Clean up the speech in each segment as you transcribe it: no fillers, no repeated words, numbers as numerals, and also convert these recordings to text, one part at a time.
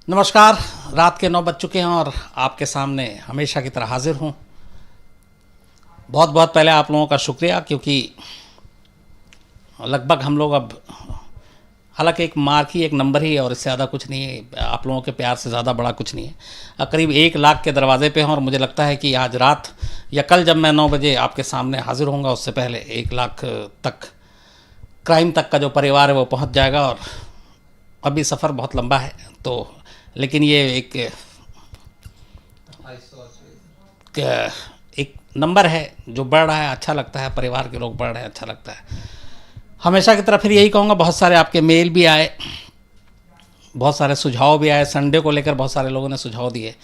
नमस्कार। रात के 9 बज चुके हैं और आपके सामने हमेशा की तरह हाजिर हूँ। बहुत बहुत पहले आप लोगों का शुक्रिया, क्योंकि लगभग हम लोग अब, हालांकि एक मार्क ही, एक नंबर ही है और इससे ज़्यादा कुछ नहीं है। आप लोगों के प्यार से ज़्यादा बड़ा कुछ नहीं है। करीब 1 लाख के दरवाजे पे हैं और मुझे लगता है कि आज रात या कल जब मैं 9 बजे आपके सामने हाजिर होऊंगा, उससे पहले 1 लाख तक, क्राइम तक का जो परिवार है वो पहुंच जाएगा। और अभी सफ़र बहुत लंबा है, तो लेकिन ये एक नंबर है जो बढ़ रहा है। अच्छा लगता है, परिवार के लोग बढ़ रहे हैं, अच्छा लगता है। हमेशा की तरह फिर यही कहूँगा, बहुत सारे आपके मेल भी आए, बहुत सारे सुझाव भी आए। संडे को लेकर बहुत सारे लोगों ने सुझाव दिए।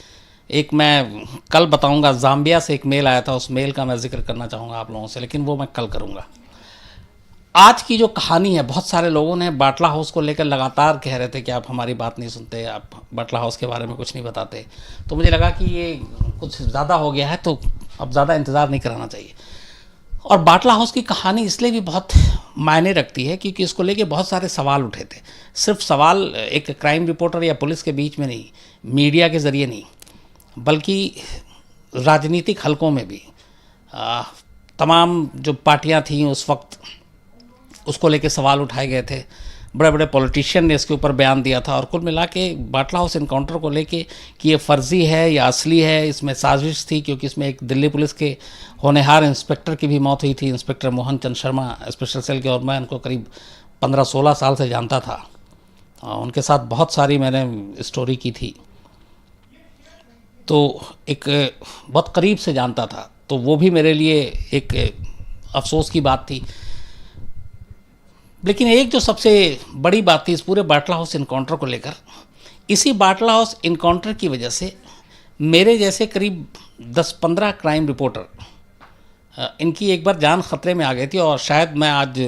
एक मैं कल बताऊंगा, जाम्बिया से एक मेल आया था, उस मेल का मैं जिक्र करना चाहूँगा आप लोगों से, लेकिन वो मैं कल करूँगा। आज की जो कहानी है, बहुत सारे लोगों ने बाटला हाउस को लेकर लगातार कह रहे थे कि आप हमारी बात नहीं सुनते, आप बाटला हाउस के बारे में कुछ नहीं बताते। तो मुझे लगा कि ये कुछ ज़्यादा हो गया है, तो अब ज़्यादा इंतज़ार नहीं कराना चाहिए। और बाटला हाउस की कहानी इसलिए भी बहुत मायने रखती है क्योंकि इसको लेके बहुत सारे सवाल उठे थे। सिर्फ सवाल एक क्राइम रिपोर्टर या पुलिस के बीच में नहीं, मीडिया के ज़रिए नहीं, बल्कि राजनीतिक हलकों में भी। तमाम जो पार्टियां थीं उस वक्त, उसको लेके सवाल उठाए गए थे। बड़े बड़े पॉलिटिशियन ने इसके ऊपर बयान दिया था। और कुल मिला के बाटला हाउस इनकाउंटर को लेके कि ये फ़र्ज़ी है या असली है, इसमें साजिश थी, क्योंकि इसमें एक दिल्ली पुलिस के होनहार इंस्पेक्टर की भी मौत हुई थी, inspector Mohan Chand Sharma, special cell के। और मैं उनको करीब 15-16 साल से जानता था। उनके साथ बहुत सारी मैंने स्टोरी की थी, तो एक बहुत करीब से जानता था। तो वो भी मेरे लिए एक अफसोस की बात थी। लेकिन एक जो सबसे बड़ी बात थी इस पूरे बाटला हाउस इनकाउंटर को लेकर, इसी बाटला हाउस इनकाउंटर की वजह से मेरे जैसे करीब 10-15 क्राइम रिपोर्टर, इनकी एक बार जान खतरे में आ गई थी। और शायद मैं आज,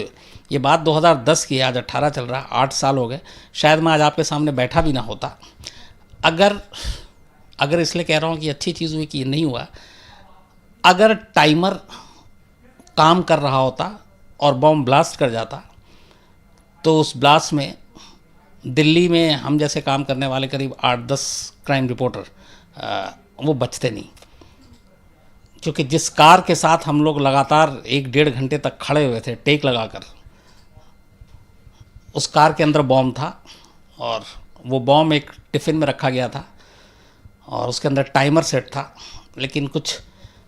ये बात 2010 की है, आज 18 चल रहा है, 8 साल हो गए, शायद मैं आज आपके सामने बैठा भी ना होता। अगर इसलिए कह रहा हूँ कि अच्छी चीज़ हुई कि ये नहीं हुआ, अगर टाइमर काम कर रहा होता और बम ब्लास्ट कर जाता, तो उस ब्लास्ट में दिल्ली में हम जैसे काम करने वाले करीब 8-10 क्राइम रिपोर्टर वो बचते नहीं। क्योंकि जिस कार के साथ हम लोग लगातार 1-1.5 घंटे तक खड़े हुए थे टेक लगाकर, उस कार के अंदर बॉम्ब था। और वो बॉम्ब एक टिफ़िन में रखा गया था और उसके अंदर टाइमर सेट था, लेकिन कुछ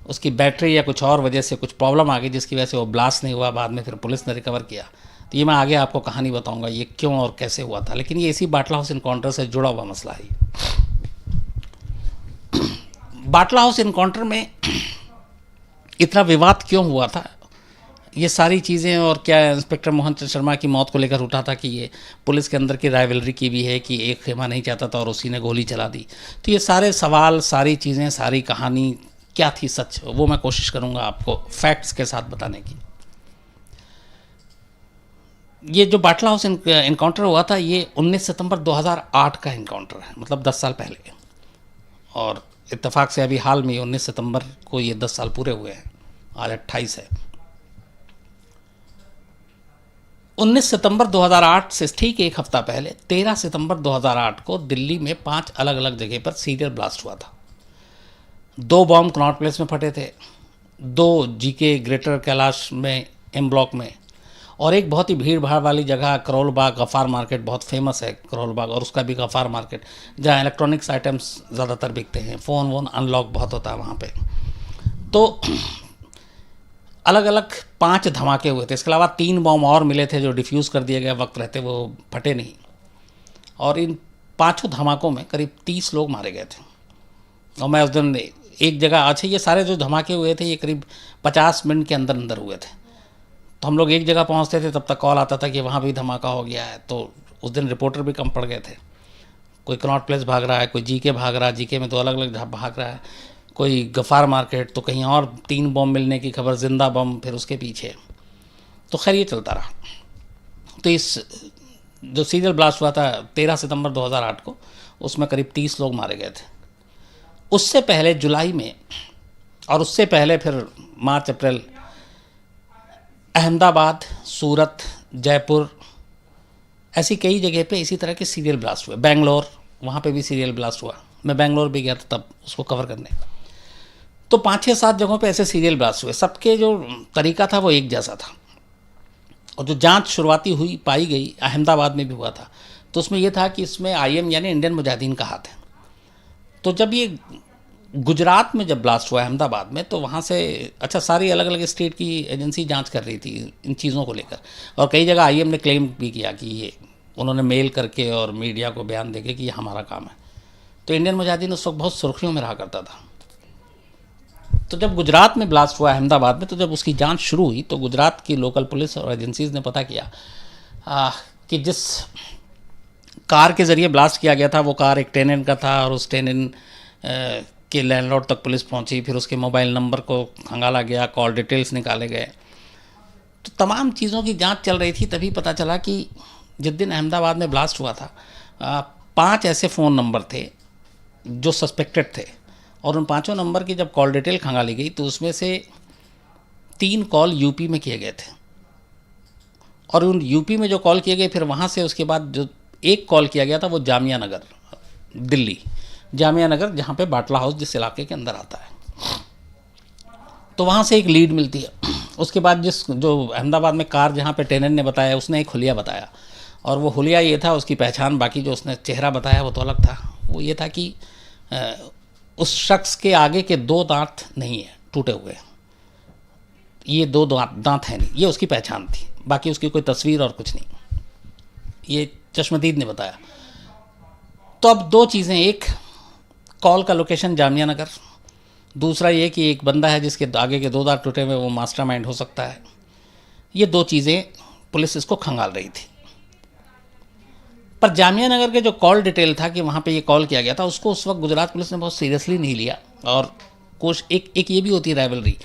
उसकी बैटरी या कुछ और वजह से कुछ प्रॉब्लम आ गई, जिसकी वजह से वो ब्लास्ट नहीं हुआ। बाद में फिर पुलिस ने रिकवर किया। तो ये मैं आगे आपको कहानी बताऊंगा ये क्यों और कैसे हुआ था, लेकिन ये इसी बाटला हाउस इनकाउंटर से जुड़ा हुआ मसला है। बाटला हाउस इनकाउंटर में इतना विवाद क्यों हुआ था, ये सारी चीज़ें, और क्या इंस्पेक्टर मोहन चंद शर्मा की मौत को लेकर उठा था कि ये पुलिस के अंदर की राइवलरी की भी है कि एक खेमा नहीं चाहता था और उसी ने गोली चला दी। तो ये सारे सवाल, सारी चीज़ें, सारी कहानी क्या थी सच, वो मैं कोशिश करूँगा आपको फैक्ट्स के साथ बताने की। ये जो बाटला हाउस इनकाउंटर हुआ था, ये 19 सितंबर 2008 का इनकाउंटर है, मतलब 10 साल पहले। और इत्तेफाक से अभी हाल में 19 सितंबर को ये 10 साल पूरे हुए हैं। आज 28 है। 19 सितंबर 2008 से ठीक एक हफ्ता पहले 13 सितंबर 2008 को दिल्ली में 5 अलग अलग जगह पर सीरियल ब्लास्ट हुआ था। 2 बॉम्ब कनॉट प्लेस में फटे थे, 2 जीके ग्रेटर कैलाश में एम ब्लॉक में, और एक बहुत ही भीड़ भाड़ वाली जगह करोल बाग, गफ़ार मार्केट बहुत फेमस है करोल बाग, और उसका भी गफ़ार मार्केट, जहाँ इलेक्ट्रॉनिक्स आइटम्स ज़्यादातर बिकते हैं, फ़ोन वोन अनलॉक बहुत होता है वहाँ पे। तो अलग अलग 5 धमाके हुए थे। इसके अलावा 3 बॉम्ब और मिले थे जो डिफ्यूज़ कर दिए गए वक्त रहते, वो फटे नहीं। और इन 5 धमाकों में करीब 30 लोग मारे गए थे। और मैं उस दिन एक जगह, अच्छा ये सारे जो धमाके हुए थे ये करीब 50 मिनट के अंदर अंदर हुए थे। तो हम लोग एक जगह पहुंचते थे, तब तक कॉल आता था कि वहाँ भी धमाका हो गया है। तो उस दिन रिपोर्टर भी कम पड़ गए थे। कोई कनॉट प्लेस भाग रहा है, कोई जीके भाग रहा है, जीके में 2 अलग अलग भाग रहा है, कोई गफ़ार मार्केट, तो कहीं और 3 बम मिलने की खबर, जिंदा बम फिर उसके पीछे। तो खैर ये चलता रहा। तो इस जो सीरियल ब्लास्ट हुआ था 13 सितंबर 2008 को, उसमें करीब 30 लोग मारे गए थे। उससे पहले जुलाई में, और उससे पहले फिर मार्च अप्रैल, अहमदाबाद, सूरत, जयपुर, ऐसी कई जगह पे इसी तरह के सीरियल ब्लास्ट हुए। बेंगलोर, वहाँ पे भी सीरियल ब्लास्ट हुआ। मैं बेंगलोर भी गया था तब उसको कवर करने। तो 5-6-7 जगहों पे ऐसे सीरियल ब्लास्ट हुए, सबके जो तरीका था वो एक जैसा था। और जो जांच शुरुआती हुई पाई गई, अहमदाबाद में भी हुआ था, तो उसमें ये था कि इसमें IM यानी इंडियन मुजाहिदीन का हाथ है। तो जब ये गुजरात में जब ब्लास्ट हुआ अहमदाबाद में, तो वहाँ से अच्छा सारी अलग अलग स्टेट की एजेंसी जांच कर रही थी इन चीज़ों को लेकर, और कई जगह IM ने क्लेम भी किया कि ये उन्होंने मेल करके और मीडिया को बयान देके कि ये हमारा काम है। तो इंडियन मुजाहिदीन उस वक्त बहुत सुर्खियों में रहा करता था। तो जब गुजरात में ब्लास्ट हुआ अहमदाबाद में, तो जब उसकी जांच शुरू हुई तो गुजरात की लोकल पुलिस और एजेंसीज़ ने पता किया कि जिस कार के ज़रिए ब्लास्ट किया गया था वो कार एक टेनेंट का था, और उस टेनेंट के लैंडलॉर्ड तक पुलिस पहुंची, फिर उसके मोबाइल नंबर को खंगाला गया, कॉल डिटेल्स निकाले गए। तो तमाम चीज़ों की जांच चल रही थी। तभी पता चला कि जिस दिन अहमदाबाद में ब्लास्ट हुआ था 5 ऐसे फ़ोन नंबर थे जो सस्पेक्टेड थे, और उन 5 नंबर की जब कॉल डिटेल खंगाली गई तो उसमें से 3 कॉल यूपी में किए गए थे, और उन यूपी में जो कॉल किए गए फिर वहाँ से उसके बाद जो एक कॉल किया गया था वो जामिया नगर, दिल्ली जामिया नगर, जहाँ पे बाटला हाउस जिस इलाके के अंदर आता है। तो वहाँ से एक लीड मिलती है। उसके बाद जो अहमदाबाद में कार जहाँ पे टेनेंट ने बताया उसने एक हुलिया बताया, और वो हुलिया ये था, उसकी पहचान, बाकी जो उसने चेहरा बताया वो तो अलग था। वो ये था कि उस शख्स के आगे के 2 दांत नहीं है, टूटे हुए, ये 2 दांत हैं नहीं, ये उसकी पहचान थी, बाकी उसकी कोई तस्वीर और कुछ नहीं, ये चश्मदीद ने बताया। तो अब 2 चीज़ें, एक कॉल का लोकेशन जामिया नगर, दूसरा ये कि एक बंदा है जिसके आगे के 2 दांत टूटे हुए, वो मास्टरमाइंड हो सकता है। ये 2 चीज़ें पुलिस इसको खंगाल रही थी। पर जामिया नगर के जो कॉल डिटेल था कि वहाँ पे ये कॉल किया गया था, उसको उस वक्त गुजरात पुलिस ने बहुत सीरियसली नहीं लिया। और कुछ एक ये भी होती है राइवलरी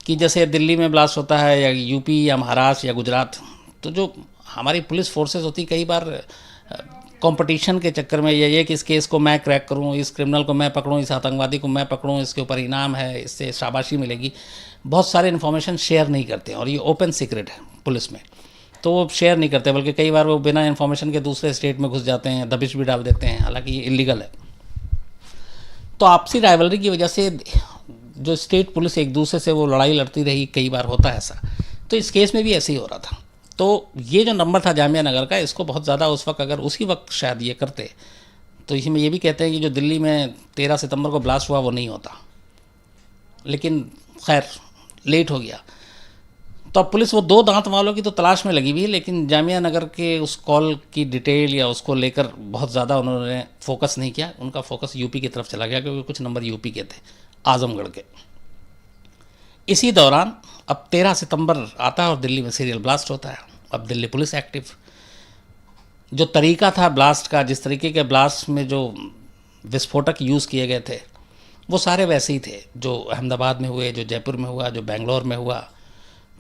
कि जैसे दिल्ली में ब्लास्ट होता है या यूपी या महाराष्ट्र या गुजरात, तो जो हमारी पुलिस फोर्सेस होती कई बार कंपटीशन के चक्कर में ये कि इस केस को मैं क्रैक करूं, इस क्रिमिनल को मैं पकड़ूं, इस आतंकवादी को मैं पकड़ूं, इसके ऊपर इनाम है, इससे शाबाशी मिलेगी, बहुत सारे इन्फॉर्मेशन शेयर नहीं करते हैं, और ये ओपन सीक्रेट है पुलिस में, तो वो शेयर नहीं करते, बल्कि कई बार वो बिना इन्फॉर्मेशन के दूसरे स्टेट में घुस जाते हैं, दबिश भी डाल देते हैं, हालांकि ये इलीगल है। तो आपसी राइवलरी की वजह से जो स्टेट पुलिस एक दूसरे से वो लड़ाई लड़ती रही, कई बार होता है ऐसा। तो इस केस में भी ऐसे ही हो रहा था। तो ये जो नंबर था जामिया नगर का, इसको बहुत ज़्यादा उस वक्त, अगर उसी वक्त शायद ये करते, तो इसमें ये भी कहते हैं कि जो दिल्ली में 13 सितंबर को ब्लास्ट हुआ वो नहीं होता, लेकिन खैर लेट हो गया। तो अब पुलिस वो 2 दांत वालों की तो तलाश में लगी हुई है, लेकिन जामिया नगर के उस कॉल की डिटेल या उसको लेकर बहुत ज़्यादा उन्होंने फोकस नहीं किया। उनका फोकस यूपी की तरफ चला गया, क्योंकि कुछ नंबर यूपी के थे, आजमगढ़ के। इसी दौरान अब 13 सितंबर आता है और दिल्ली में सीरियल ब्लास्ट होता है। अब दिल्ली पुलिस एक्टिव, जो तरीका था ब्लास्ट का, जिस तरीके के ब्लास्ट में जो विस्फोटक यूज़ किए गए थे वो सारे वैसे ही थे जो अहमदाबाद में हुए, जो जयपुर में हुआ, जो बेंगलोर में हुआ।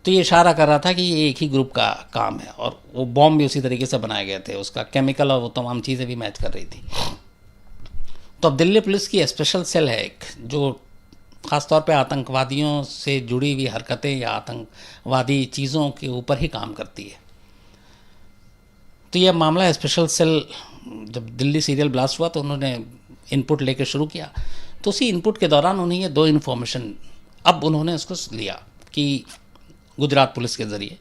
तो ये इशारा कर रहा था कि ये एक ही ग्रुप का काम है, और वो बॉम्ब भी उसी तरीके से बनाए गए थे, उसका केमिकल और वो तमाम चीज़ें भी मैच कर रही थी। तो अब दिल्ली पुलिस की स्पेशल सेल है एक, जो ख़ासतौर पे आतंकवादियों से जुड़ी हुई हरकतें या आतंकवादी चीज़ों के ऊपर ही काम करती है। तो यह मामला स्पेशल सेल, जब दिल्ली सीरियल ब्लास्ट हुआ तो उन्होंने इनपुट लेकर शुरू किया। तो उसी इनपुट के दौरान उन्हें ये 2 इन्फॉर्मेशन अब उन्होंने उसको लिया कि गुजरात पुलिस के ज़रिए,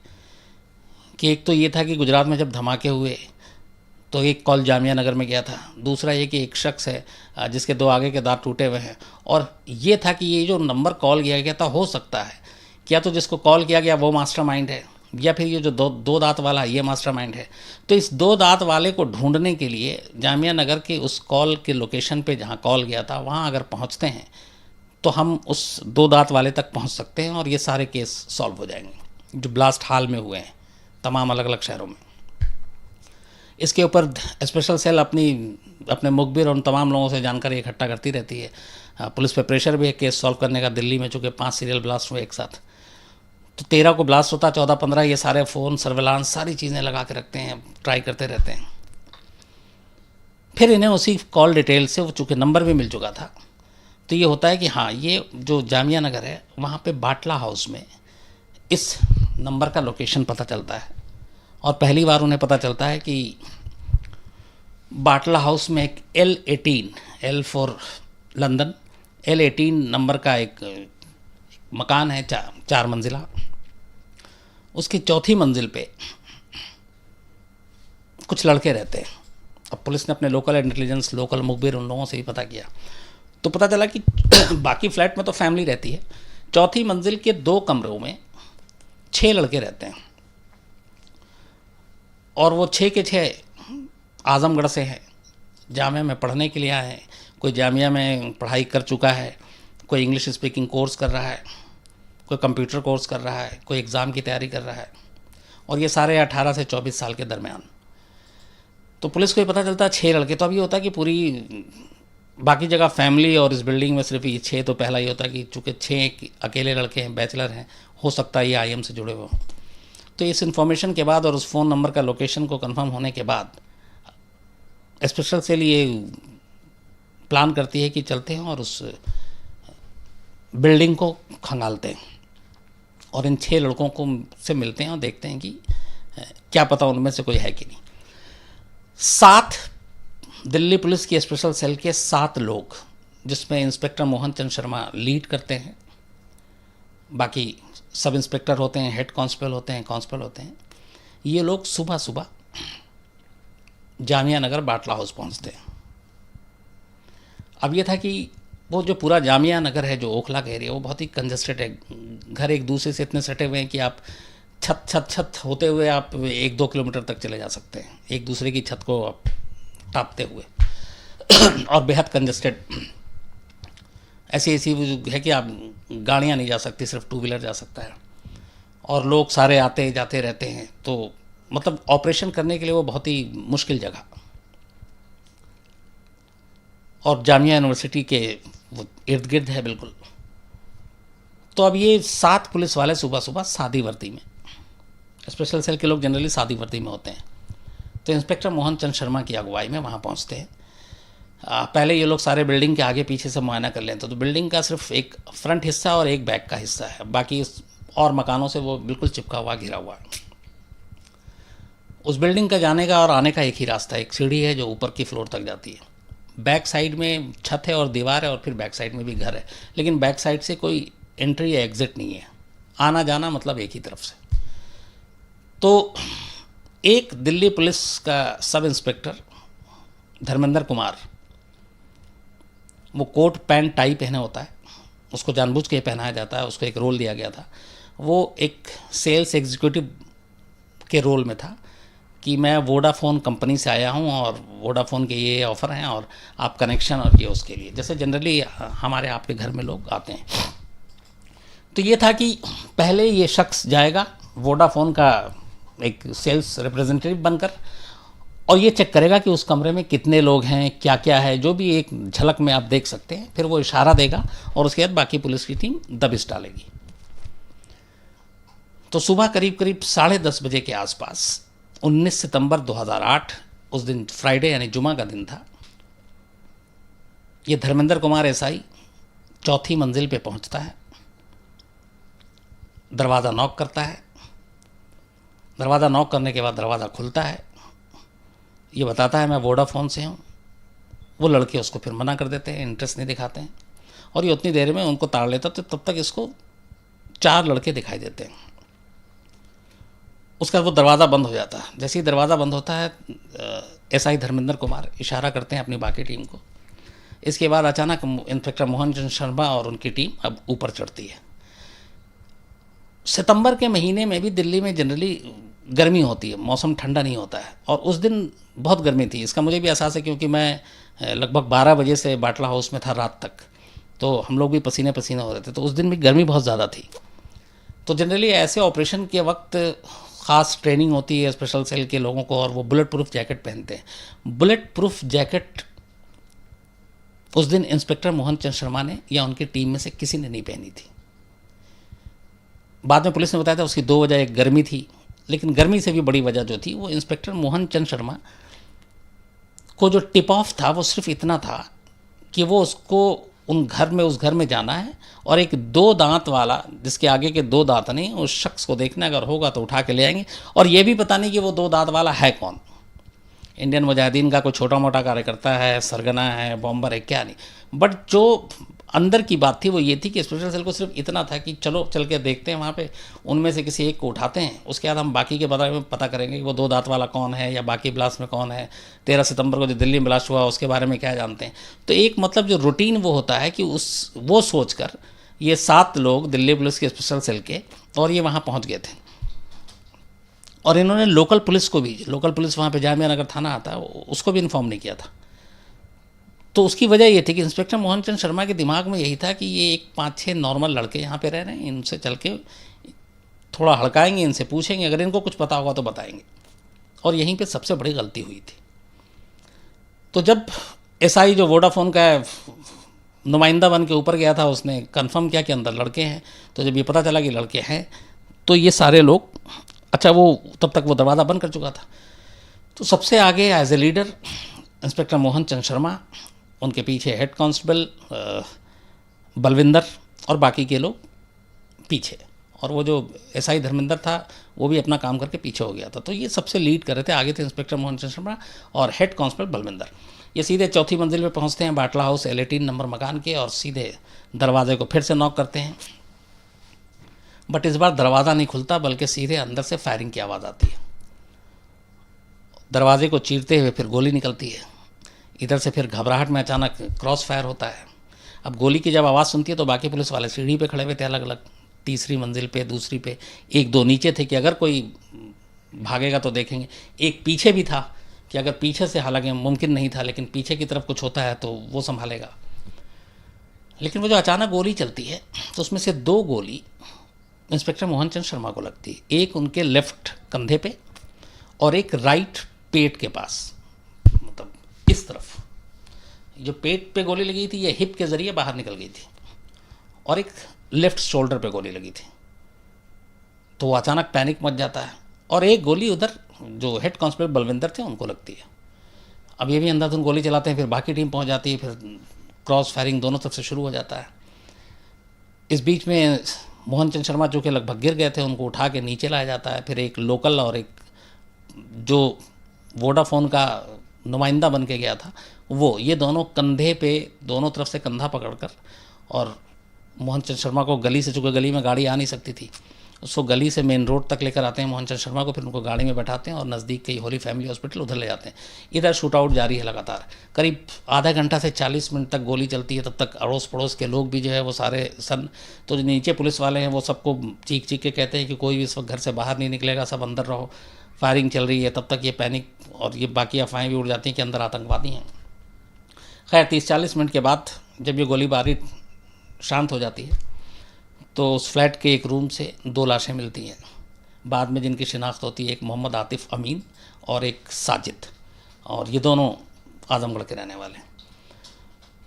कि एक तो ये था कि गुजरात में जब धमाके हुए तो एक कॉल जामिया नगर में गया था, दूसरा ये कि एक शख्स है जिसके 2 आगे के दांत टूटे हुए हैं, और ये था कि ये जो नंबर कॉल किया गया था, हो सकता है क्या तो जिसको कॉल किया गया वो मास्टरमाइंड है, या फिर ये जो दो दांत वाला ये मास्टरमाइंड है। तो इस 2 दांत वाले को ढूंढने के लिए जामिया नगर के उस कॉल के लोकेशन पे जहाँ कॉल गया था वहाँ अगर पहुँचते हैं तो हम उस 2 दांत वाले तक पहुँच सकते हैं, और ये सारे केस सॉल्व हो जाएंगे जो ब्लास्ट हाल में हुए हैं तमाम अलग अलग शहरों में। इसके ऊपर स्पेशल सेल अपने मुखबिर और उन तमाम लोगों से जानकारी इकट्ठा करती रहती है। पुलिस पे प्रेशर भी है केस सॉल्व करने का। दिल्ली में चूँकि 5 सीरियल ब्लास्ट हुए एक साथ, तो 13 को ब्लास्ट होता, 14-15 ये सारे फ़ोन सर्वेलांस सारी चीज़ें लगा के रखते हैं, ट्राई करते रहते हैं। फिर इन्हें उसी कॉल डिटेल से, वो चूँकि नंबर भी मिल चुका था, तो ये होता है कि हाँ, ये जो जामिया नगर है वहाँ पे बाटला हाउस में इस नंबर का लोकेशन पता चलता है, और पहली बार उन्हें पता चलता है कि बाटला हाउस में एक L18, L for London, L18 number का एक मकान है, 4 मंजिला। उसकी चौथी मंजिल पे कुछ लड़के रहते हैं। अब पुलिस ने अपने लोकल इंटेलिजेंस, लोकल मुखबिर, उन लोगों से ही पता किया तो पता चला कि बाकी फ्लैट में तो फैमिली रहती है, चौथी मंजिल के 2 कमरों में 6 लड़के रहते हैं और वो 6 के 6 आजमगढ़ से हैं, जामिया में पढ़ने के लिए आए हैं। कोई जामिया में पढ़ाई कर चुका है, कोई इंग्लिश स्पीकिंग कोर्स कर रहा है, कोई कंप्यूटर कोर्स कर रहा है, कोई एग्ज़ाम की तैयारी कर रहा है, और ये सारे 18 से 24 साल के दरमियान। तो पुलिस को ये पता चलता है 6 लड़के। तो अब ये होता है कि पूरी बाकी जगह फैमिली और इस बिल्डिंग में सिर्फ ये 6, तो पहला ये होता है कि चूँकि 6 अकेले लड़के हैं, बैचलर हैं, हो सकता है ये IM से जुड़े हुए हों। तो इस इन्फॉर्मेशन के बाद और उस फ़ोन नंबर का लोकेशन को कंफर्म होने के बाद स्पेशल सेल ये प्लान करती है कि चलते हैं और उस बिल्डिंग को खंगालते हैं और इन 6 लड़कों को से मिलते हैं और देखते हैं कि क्या पता उनमें से कोई है कि नहीं। 7 दिल्ली पुलिस की स्पेशल सेल के 7 लोग, जिसमें इंस्पेक्टर मोहन चंद शर्मा लीड करते हैं, बाकी सब इंस्पेक्टर होते हैं, हेड कांस्टेबल होते हैं, कांस्टेबल होते हैं। ये लोग सुबह सुबह जामिया नगर बाटला हाउस पहुंचते हैं। अब ये था कि वो जो पूरा जामिया नगर है, जो ओखला का एरिया, वो बहुत ही कंजस्टेड है। घर एक दूसरे से इतने सटे हुए हैं कि आप छत होते हुए आप 1-2 किलोमीटर तक चले जा सकते हैं, एक दूसरे की छत को आप टापते हुए और बेहद कंजस्टेड। ऐसी है कि आप गाड़ियाँ नहीं जा सकती, सिर्फ 2 व्हीलर जा सकता है, और लोग सारे आते जाते रहते हैं। तो मतलब ऑपरेशन करने के लिए वो बहुत ही मुश्किल जगह, और जामिया यूनिवर्सिटी के वो इर्द गिर्द है बिल्कुल। तो अब ये 7 पुलिस वाले सुबह सुबह सादी वर्दी में, स्पेशल सेल के लोग जनरली सादी वर्दी में होते हैं, तो इंस्पेक्टर मोहन चंद शर्मा की अगुवाई में वहाँ पहुँचते हैं। पहले ये लोग सारे बिल्डिंग के आगे पीछे से मुआयना कर लेते हैं। तो बिल्डिंग का सिर्फ एक फ्रंट हिस्सा और एक बैक का हिस्सा है, बाकी और मकानों से वो बिल्कुल चिपका हुआ, घिरा हुआ है। उस बिल्डिंग का जाने का और आने का एक ही रास्ता है, एक सीढ़ी है जो ऊपर की फ्लोर तक जाती है। बैक साइड में छत है और दीवार है, और फिर बैक साइड में भी घर है, लेकिन बैक साइड से कोई एंट्री या एग्ज़िट नहीं है, आना जाना मतलब एक ही तरफ से। तो एक दिल्ली पुलिस का सब इंस्पेक्टर धर्मेंद्र कुमार, वो कोट पैंट टाई पहने होता है, उसको जानबूझ के पहनाया जाता है, उसको एक रोल दिया गया था। वो एक सेल्स एग्जीक्यूटिव के रोल में था कि मैं वोडाफोन कंपनी से आया हूं और वोडाफोन के ये ऑफ़र हैं और आप कनेक्शन और ये उसके लिए, जैसे जनरली हमारे आपके घर में लोग आते हैं। तो ये था कि पहले ये शख्स जाएगा वोडाफोन का एक सेल्स रिप्रेजेंटेटिव बनकर, और ये चेक करेगा कि उस कमरे में कितने लोग हैं, क्या क्या है, जो भी एक झलक में आप देख सकते हैं। फिर वो इशारा देगा और उसके बाद बाकी पुलिस की टीम दबिश डालेगी। तो सुबह करीब 10:30 बजे के आसपास 19 सितंबर 2008, उस दिन फ्राइडे यानी जुमा का दिन था, ये धर्मेंद्र कुमार SI चौथी मंजिल पे पहुंचता है, दरवाज़ा नॉक करता है। दरवाज़ा नॉक करने के बाद दरवाज़ा खुलता है, ये बताता है मैं वोडाफोन से हूँ। वो लड़के उसको फिर मना कर देते हैं, इंटरेस्ट नहीं दिखाते हैं, और ये उतनी देर में उनको ताड़ लेता। तो तब तक इसको 4 लड़के दिखाई देते हैं। उसका वो दरवाज़ा बंद हो जाता है। जैसे ही दरवाज़ा बंद होता है, SI धर्मेंद्र कुमार इशारा करते हैं अपनी बाकी टीम को। इसके बाद अचानक इंस्पेक्टर मोहन चंद शर्मा और उनकी टीम अब ऊपर चढ़ती है। सितंबर के महीने में भी दिल्ली में जनरली गर्मी होती है, मौसम ठंडा नहीं होता है, और उस दिन बहुत गर्मी थी। इसका मुझे भी एहसास है क्योंकि मैं लगभग 12 बजे से बाटला हाउस में था रात तक, तो हम लोग भी पसीने पसीने हो रहे थे। तो उस दिन भी गर्मी बहुत ज़्यादा थी। तो जनरली ऐसे ऑपरेशन के वक्त ख़ास ट्रेनिंग होती है स्पेशल सेल के लोगों को, और वो बुलेट प्रूफ जैकेट पहनते हैं। बुलेट प्रूफ जैकेट उस दिन इंस्पेक्टर मोहन चंद शर्मा ने या उनकी टीम में से किसी ने नहीं पहनी थी। बाद में पुलिस ने बताया था उसकी 2 वजह, एक गर्मी थी, लेकिन गर्मी से भी बड़ी वजह जो थी वो इंस्पेक्टर मोहन चंद शर्मा को जो टिप ऑफ था वो सिर्फ इतना था कि वो उसको उस घर में जाना है, और एक 2 दांत वाला, जिसके आगे के 2 दांत नहीं, उस शख्स को देखना, अगर होगा तो उठा के ले आएंगे, और ये भी पता नहीं कि वो 2 दांत वाला है कौन। इंडियन मुजाहिदीन का कोई छोटा मोटा कार्यकर्ता है, सरगना है, बॉम्बर है, क्या नहीं, बट जो अंदर की बात थी वो ये थी कि स्पेशल सेल को सिर्फ इतना था कि चलो चल के देखते हैं वहाँ पे, उनमें से किसी एक को उठाते हैं, उसके बाद हम बाकी के बारे में पता करेंगे कि वो 2 दांत वाला कौन है या बाकी ब्लास्ट में कौन है, 13 सितंबर को जो दिल्ली में ब्लास्ट हुआ उसके बारे में क्या जानते हैं। तो एक मतलब जो रूटीन वो होता है कि वो सोच कर ये 7 लोग दिल्ली पुलिस के स्पेशल सेल के और ये वहाँ पहुँच गए थे। और इन्होंने लोकल पुलिस को भी, लोकल पुलिस वहाँ पे जामिया नगर थाना आता है, उसको भी इन्फॉर्म नहीं किया था। तो उसकी वजह ये थी कि इंस्पेक्टर मोहन चंद शर्मा के दिमाग में यही था कि ये एक 5-6 नॉर्मल लड़के यहाँ पे रह रहे हैं, इनसे चल के थोड़ा हड़काएंगे, इनसे पूछेंगे, अगर इनको कुछ पता होगा तो बताएंगे। और यहीं पे सबसे बड़ी गलती हुई थी। तो जब एसआई जो वोडाफोन का नुमाइंदा बन के ऊपर गया था, उसने कंफर्म किया कि अंदर लड़के हैं, तो जब ये पता चला कि लड़के हैं तो ये सारे लोग, अच्छा वो तब तक वो दरवाज़ा बंद कर चुका था, तो सबसे आगे as a leader inspector Mohan Chand Sharma, उनके पीछे हेड कांस्टेबल बलविंदर और बाकी के लोग पीछे, और वो जो एसआई धर्मेंद्र था वो भी अपना काम करके पीछे हो गया था। तो ये सबसे लीड कर रहे थे, आगे थे इंस्पेक्टर मोहन चंद शर्मा और हेड कांस्टेबल बलविंदर। ये सीधे 4थी मंजिल पे पहुंचते हैं बाटला हाउस L18 नंबर मकान के, और सीधे दरवाजे को फिर से नॉक करते हैं, बट इस बार दरवाज़ा नहीं खुलता बल्कि सीधे अंदर से फायरिंग की आवाज़ आती है। दरवाजे को चीरते हुए फिर गोली निकलती है, इधर से फिर घबराहट में अचानक क्रॉस फायर होता है। अब गोली की जब आवाज़ सुनती है तो बाकी पुलिस वाले सीढ़ी पे खड़े हुए थे अलग अलग, 3री मंजिल पे, 2री पे, 1-2 नीचे थे कि अगर कोई भागेगा तो देखेंगे। एक पीछे भी था कि अगर पीछे से, हालांकि मुमकिन नहीं था, लेकिन पीछे की तरफ कुछ होता है तो वो संभालेगा। लेकिन वो जो अचानक गोली चलती है तो उसमें से 2 गोली इंस्पेक्टर मोहन चंद शर्मा को लगती है, एक उनके लेफ्ट कंधे पे और एक राइट पेट के पास, मतलब इस तरफ। जो पेट पे गोली लगी थी ये हिप के ज़रिए बाहर निकल गई थी, और एक लेफ्ट शोल्डर पे गोली लगी थी। तो वो अचानक पैनिक मच जाता है, और एक गोली उधर जो हेड कांस्टेबल बलविंदर थे उनको लगती है। अब ये भी अंधाधुंध गोली चलाते हैं, फिर बाकी टीम पहुंच जाती है, फिर क्रॉस फायरिंग दोनों तरफ से शुरू हो जाता है। इस बीच में मोहन चंद शर्मा जो कि लगभग गिर गए थे उनको उठा के नीचे लाया जाता है। फिर एक लोकल और एक जो वोडाफोन का नुमाइंदा बन के गया था वो, ये दोनों कंधे पे, दोनों तरफ से कंधा पकड़कर, और मोहन चंद शर्मा को गली से, चूँकि गली में गाड़ी आ नहीं सकती थी, उसको गली से मेन रोड तक लेकर आते हैं मोहन चंद शर्मा को, फिर उनको गाड़ी में बैठाते हैं और नज़दीक के होली फैमिली हॉस्पिटल उधर ले जाते हैं। इधर शूट आउट जारी है लगातार, करीब आधा घंटा से 40 मिनट तक गोली चलती है। तब तक अड़ोस पड़ोस के लोग भी जो है वो सारे तो जो नीचे पुलिस वाले हैं वो सबको चीख चीख के कहते हैं कि कोई भी इस वक्त घर से बाहर नहीं निकलेगा, सब अंदर रहो, फायरिंग चल रही है। तब तक ये पैनिक और ये बाकी अफवाहें भी उड़ जाती हैं कि अंदर आतंकवादी हैं। खैर 30-40 मिनट के बाद जब ये गोलीबारी शांत हो जाती है तो उस फ्लैट के एक रूम से 2 लाशें मिलती हैं, बाद में जिनकी शिनाख्त होती है, एक मोहम्मद आतिफ अमीन और एक साजिद, और ये दोनों आजमगढ़ के रहने वाले।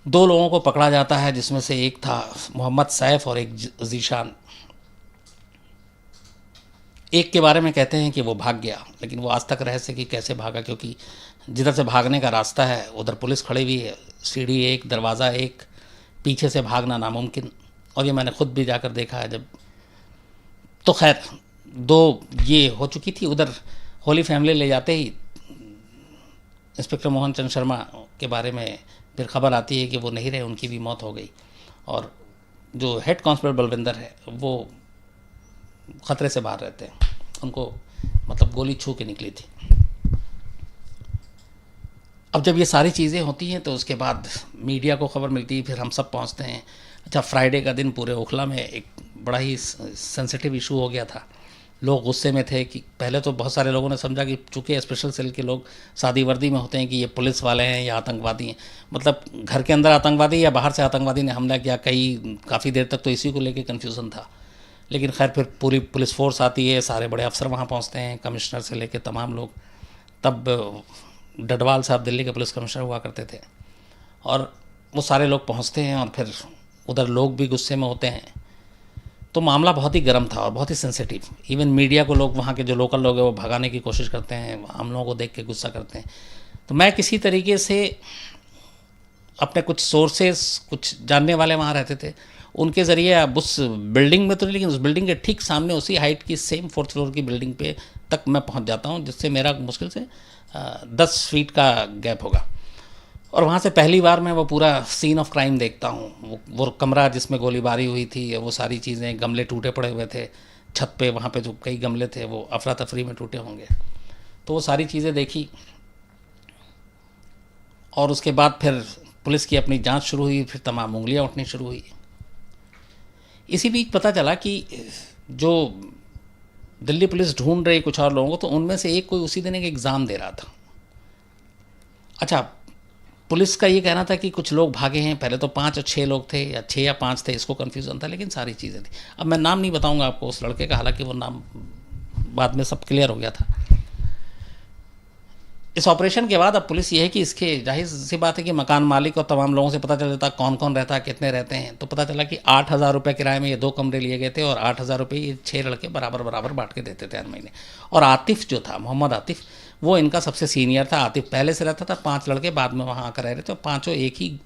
2 लोगों को पकड़ा जाता है, जिसमें से एक था मोहम्मद सैफ और एक जीशान। एक के बारे में कहते हैं कि वो भाग गया, लेकिन वो आज तक रहस्य कि कैसे भागा, क्योंकि जिधर से भागने का रास्ता है उधर पुलिस खड़ी हुई है, सीढ़ी एक, दरवाज़ा एक, पीछे से भागना नामुमकिन। और ये मैंने खुद भी जाकर देखा है जब। तो खैर 2 ये हो चुकी थी। उधर होली फैमिली ले जाते ही इंस्पेक्टर मोहन चंद शर्मा के बारे में फिर खबर आती है कि वो नहीं रहे, उनकी भी मौत हो गई, और जो हेड कांस्टेबल बलविंदर है वो ख़तरे से बाहर रहते हैं, उनको मतलब गोली छू के निकली थी। अब जब ये सारी चीज़ें होती हैं तो उसके बाद मीडिया को खबर मिलती है, फिर हम सब पहुंचते हैं। अच्छा, फ्राइडे का दिन पूरे ओखला में एक बड़ा ही सेंसिटिव इशू हो गया था। लोग गुस्से में थे कि पहले तो बहुत सारे लोगों ने समझा कि चूँकि स्पेशल सेल के लोग सादी वर्दी में होते हैं कि ये पुलिस वाले हैं या आतंकवादी हैं, मतलब घर के अंदर आतंकवादी या बाहर से आतंकवादी ने हमला किया, काफ़ी देर तक तो इसी को लेकर कन्फ्यूज़न था। लेकिन खैर फिर पूरी पुलिस फोर्स आती है, सारे बड़े अफसर वहाँ पहुँचते हैं, कमिश्नर से लेकर तमाम लोग। तब डडवाल साहब दिल्ली के पुलिस कमिश्नर हुआ करते थे, और वो सारे लोग पहुँचते हैं, और फिर उधर लोग भी गुस्से में होते हैं। तो मामला बहुत ही गर्म था और बहुत ही सेंसिटिव। इवन मीडिया को लोग, वहाँ के जो लोकल लोग हैं वो भगाने की कोशिश करते हैं, हम लोगों को देख के गुस्सा करते हैं। तो मैं किसी तरीके से अपने कुछ सोर्सेस, कुछ जानने वाले वहाँ रहते थे, उनके ज़रिए अब उस बिल्डिंग में तो नहीं, लेकिन उस बिल्डिंग के ठीक सामने उसी हाइट की सेम 4th फ्लोर की बिल्डिंग पे तक मैं पहुँच जाता हूँ, जिससे मेरा मुश्किल से 10 फीट का गैप होगा। और वहाँ से पहली बार मैं वो पूरा सीन ऑफ क्राइम देखता हूँ। वो कमरा जिसमें गोलीबारी हुई थी, वो सारी चीज़ें, गमले टूटे पड़े हुए थे छत पे, वहाँ पे जो कई गमले थे वो अफरा तफरी में टूटे होंगे। तो वो सारी चीज़ें देखी और उसके बाद फिर पुलिस की अपनी जांच शुरू हुई, फिर तमाम उंगलियां उठनी शुरू हुई। इसी बीच पता चला कि जो दिल्ली पुलिस ढूंढ रही कुछ और लोगों को, तो उनमें से एक कोई उसी दिन एक एग्ज़ाम दे रहा था। अच्छा, पुलिस का ये कहना था कि कुछ लोग भागे हैं, पहले तो 5 और 6 लोग थे, या 6 या 5 थे, इसको कन्फ्यूज़न था, लेकिन सारी चीज़ें थी। अब मैं नाम नहीं बताऊंगा आपको उस लड़के का, हालांकि वो नाम बाद में सब क्लियर हो गया था। इस ऑपरेशन के बाद अब पुलिस ये है कि इसके जाहिर सी बात है कि मकान मालिक और तमाम लोगों से पता चल जाता कौन कौन रहता है, कितने रहते हैं। तो पता चला कि 8,000 रुपये किराए में ये 2 कमरे लिए गए थे, और 8,000 रुपये ये 6 लड़के बराबर बराबर बांट के देते थे हर महीने। और आतिफ जो था, मोहम्मद आतिफ, वो इनका सबसे सीनियर था। आतिफ पहले से रहता था, 5 लड़के बाद में वहाँ आकर रह रहे थे, और पाँचों एक ही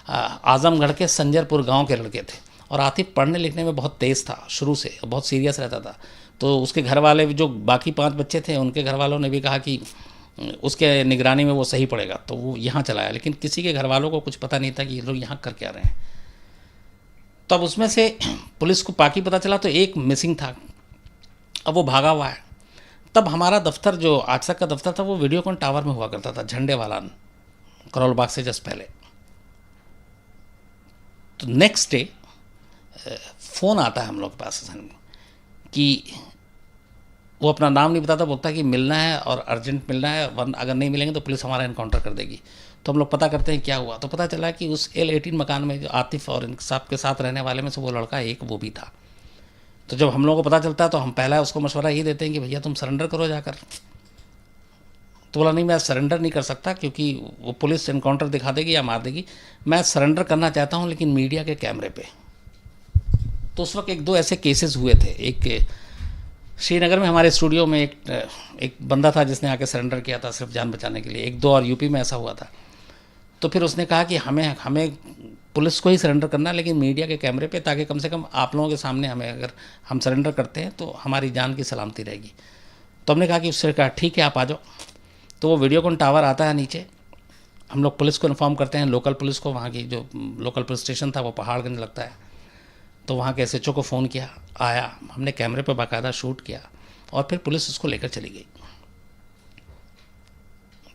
आजमगढ़ के संजरपुर गाँव के लड़के थे। और आतिफ पढ़ने लिखने में बहुत तेज़ था शुरू से, बहुत सीरियस रहता था। तो उसके घर वाले, जो बाकी 5 बच्चे थे, उनके घर वालों ने भी कहा कि उसके निगरानी में वो सही पड़ेगा, तो वो यहाँ चलाया। लेकिन किसी के घर वालों को कुछ पता नहीं था कि ये लोग यहाँ कर क्या रहे हैं। तब उसमें से पुलिस को बाकी पता चला, तो एक मिसिंग था, अब वो भागा हुआ है। तब हमारा दफ्तर, जो आज तक का दफ्तर था, वो वीडियोकॉन टावर में हुआ करता था, झंडे वाला, करोल बाग से जस्ट पहले। तो नेक्स्ट डे फ़ोन आता है हम लोग के पास कि वो अपना नाम नहीं बताता, बोलता है कि मिलना है और अर्जेंट मिलना है, वरना अगर नहीं मिलेंगे तो पुलिस हमारा इनकाउंटर कर देगी। तो हम लोग पता करते हैं क्या हुआ। तो पता चला कि उस L18 मकान में जो आतिफ और इन साहब के साथ रहने वाले में से वो लड़का एक वो भी था। तो जब हम लोगों को पता चलता है तो हम पहला उसको मशवरा ये देते हैं कि भैया तुम सरेंडर करो जाकर। तो बोला नहीं, मैं सरेंडर नहीं कर सकता, क्योंकि वो पुलिस इनकाउंटर दिखा देगी या मार देगी। मैं सरेंडर करना चाहता हूँ, लेकिन मीडिया के कैमरे पे। तो उस वक्त 1-2 ऐसे केसेस हुए थे। एक श्रीनगर में हमारे स्टूडियो में एक बंदा था जिसने आके सरेंडर किया था सिर्फ जान बचाने के लिए। 1-2 और यूपी में ऐसा हुआ था। तो फिर उसने कहा कि हमें पुलिस को ही सरेंडर करना, लेकिन मीडिया के कैमरे पे, ताकि कम से कम आप लोगों के सामने हमें, अगर हम सरेंडर करते हैं तो हमारी जान की सलामती रहेगी। तो हमने कहा कि उससे कहा ठीक है आप आ जाओ। तो वो वीडियोकॉन टावर आता है नीचे, हम लोग पुलिस को इन्फॉर्म करते हैं, लोकल पुलिस को, वहाँ की जो लोकल पुलिस स्टेशन था वो पहाड़गंज लगता है। तो वहाँ के SHO को फ़ोन किया, आया, हमने कैमरे पर बाकायदा शूट किया, और फिर पुलिस उसको लेकर चली गई।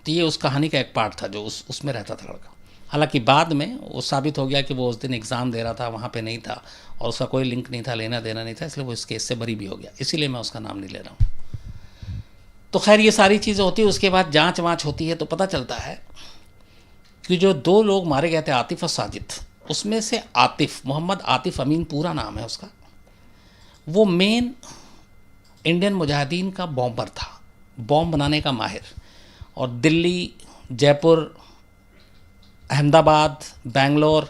तो ये उस कहानी का एक पार्ट था जो उसमें रहता था लड़का। हालांकि बाद में वो साबित हो गया कि वो उस दिन एग्ज़ाम दे रहा था, वहाँ पे नहीं था, और उसका कोई लिंक नहीं था, लेना देना नहीं था, इसलिए वो इस केस से बरी भी हो गया। इसीलिए मैं उसका नाम नहीं ले रहा हूँ। तो खैर ये सारी चीज़ें होती है। उसके बाद जाँच वाँच होती है, तो पता चलता है कि जो 2 लोग मारे गए थे, आतिफ और साजिद, उसमें से आतिफ, मोहम्मद आतिफ अमीन पूरा नाम है उसका, वो मेन इंडियन मुजाहिदीन का बॉम्बर था, बॉम्ब बनाने का माहिर। और दिल्ली, जयपुर, अहमदाबाद, बेंगलोर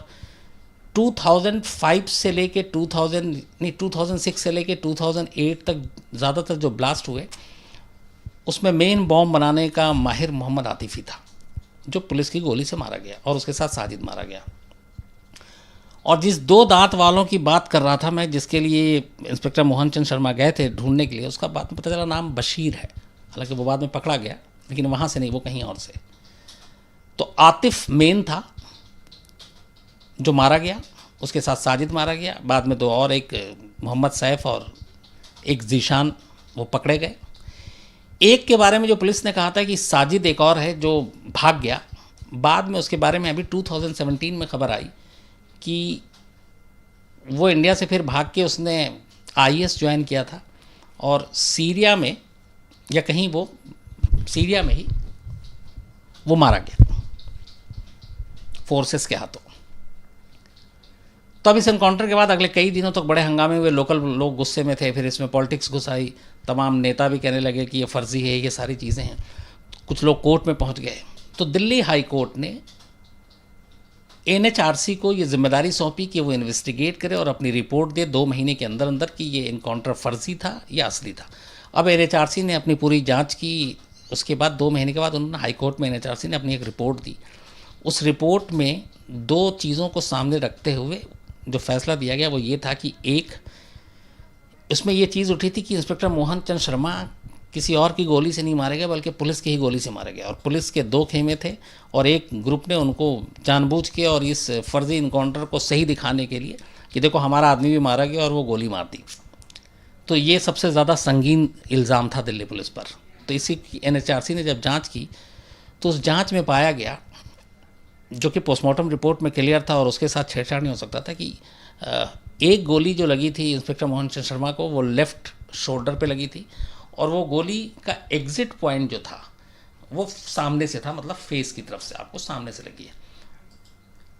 2005 से लेके 2006 से लेके 2008 तक ज़्यादातर जो ब्लास्ट हुए, उसमें मेन बॉम्ब बनाने का माहिर मोहम्मद आतिफ ही था, जो पुलिस की गोली से मारा गया, और उसके साथ साजिद मारा गया। और जिस 2 दांत वालों की बात कर रहा था मैं, जिसके लिए इंस्पेक्टर मोहन चंद शर्मा गए थे ढूंढने के लिए, उसका बाद में पता चला नाम बशीर है। हालांकि वो बाद में पकड़ा गया, लेकिन वहाँ से नहीं, वो कहीं और से। तो आतिफ मेन था जो मारा गया, उसके साथ साजिद मारा गया, बाद में 2 और, एक मोहम्मद सैफ और एक जीशान, वो पकड़े गए। एक के बारे में जो पुलिस ने कहा था कि साजिद एक और है जो भाग गया, बाद में उसके बारे में अभी 2017 में खबर आई कि वो इंडिया से फिर भाग के उसने IAS ज्वाइन किया था, और सीरिया में, या कहीं वो सीरिया में ही वो मारा गया फोर्सेस के हाथों। तो अब इस एनकाउंटर के बाद अगले कई दिनों तक बड़े हंगामे हुए, लोकल लोग गुस्से में थे, फिर इसमें पॉलिटिक्स घुस आई, तमाम नेता भी कहने लगे कि ये फर्जी है, ये सारी चीज़ें हैं। कुछ लोग कोर्ट में पहुंच गए। तो दिल्ली हाई कोर्ट ने NHRC को ये जिम्मेदारी सौंपी कि वो इन्वेस्टिगेट करे और अपनी रिपोर्ट दे 2 महीने के अंदर अंदर कि ये इनकाउंटर फर्जी था या असली था। अब NHRC ने अपनी पूरी जांच की। उसके बाद 2 महीने के बाद उन्होंने हाई कोर्ट में NHRC ने अपनी एक रिपोर्ट दी। उस रिपोर्ट में दो चीज़ों को सामने रखते हुए जो फैसला दिया गया वो ये था कि एक, इसमें ये चीज़ उठी थी कि इंस्पेक्टर मोहन चंद शर्मा किसी और की गोली से नहीं मारे गए बल्कि पुलिस की ही गोली से मारे गए, और पुलिस के दो खेमे थे और एक ग्रुप ने उनको जानबूझ के और इस फर्जी इनकाउंटर को सही दिखाने के लिए कि देखो हमारा आदमी भी मारा गया और वो गोली मार दी। तो ये सबसे ज़्यादा संगीन इल्ज़ाम था दिल्ली पुलिस पर। तो इसी NHRC ने जब जांच की तो उस जांच में पाया गया, जो कि पोस्टमार्टम रिपोर्ट में क्लियर था और उसके साथ छेड़छाड़ नहीं हो सकता था, कि एक गोली जो लगी थी इंस्पेक्टर मोहन चंद शर्मा को वो लेफ़्ट शोल्डर पे लगी थी, और वो गोली का एग्ज़िट पॉइंट जो था वो सामने से था, मतलब फेस की तरफ से आपको सामने से लगी है।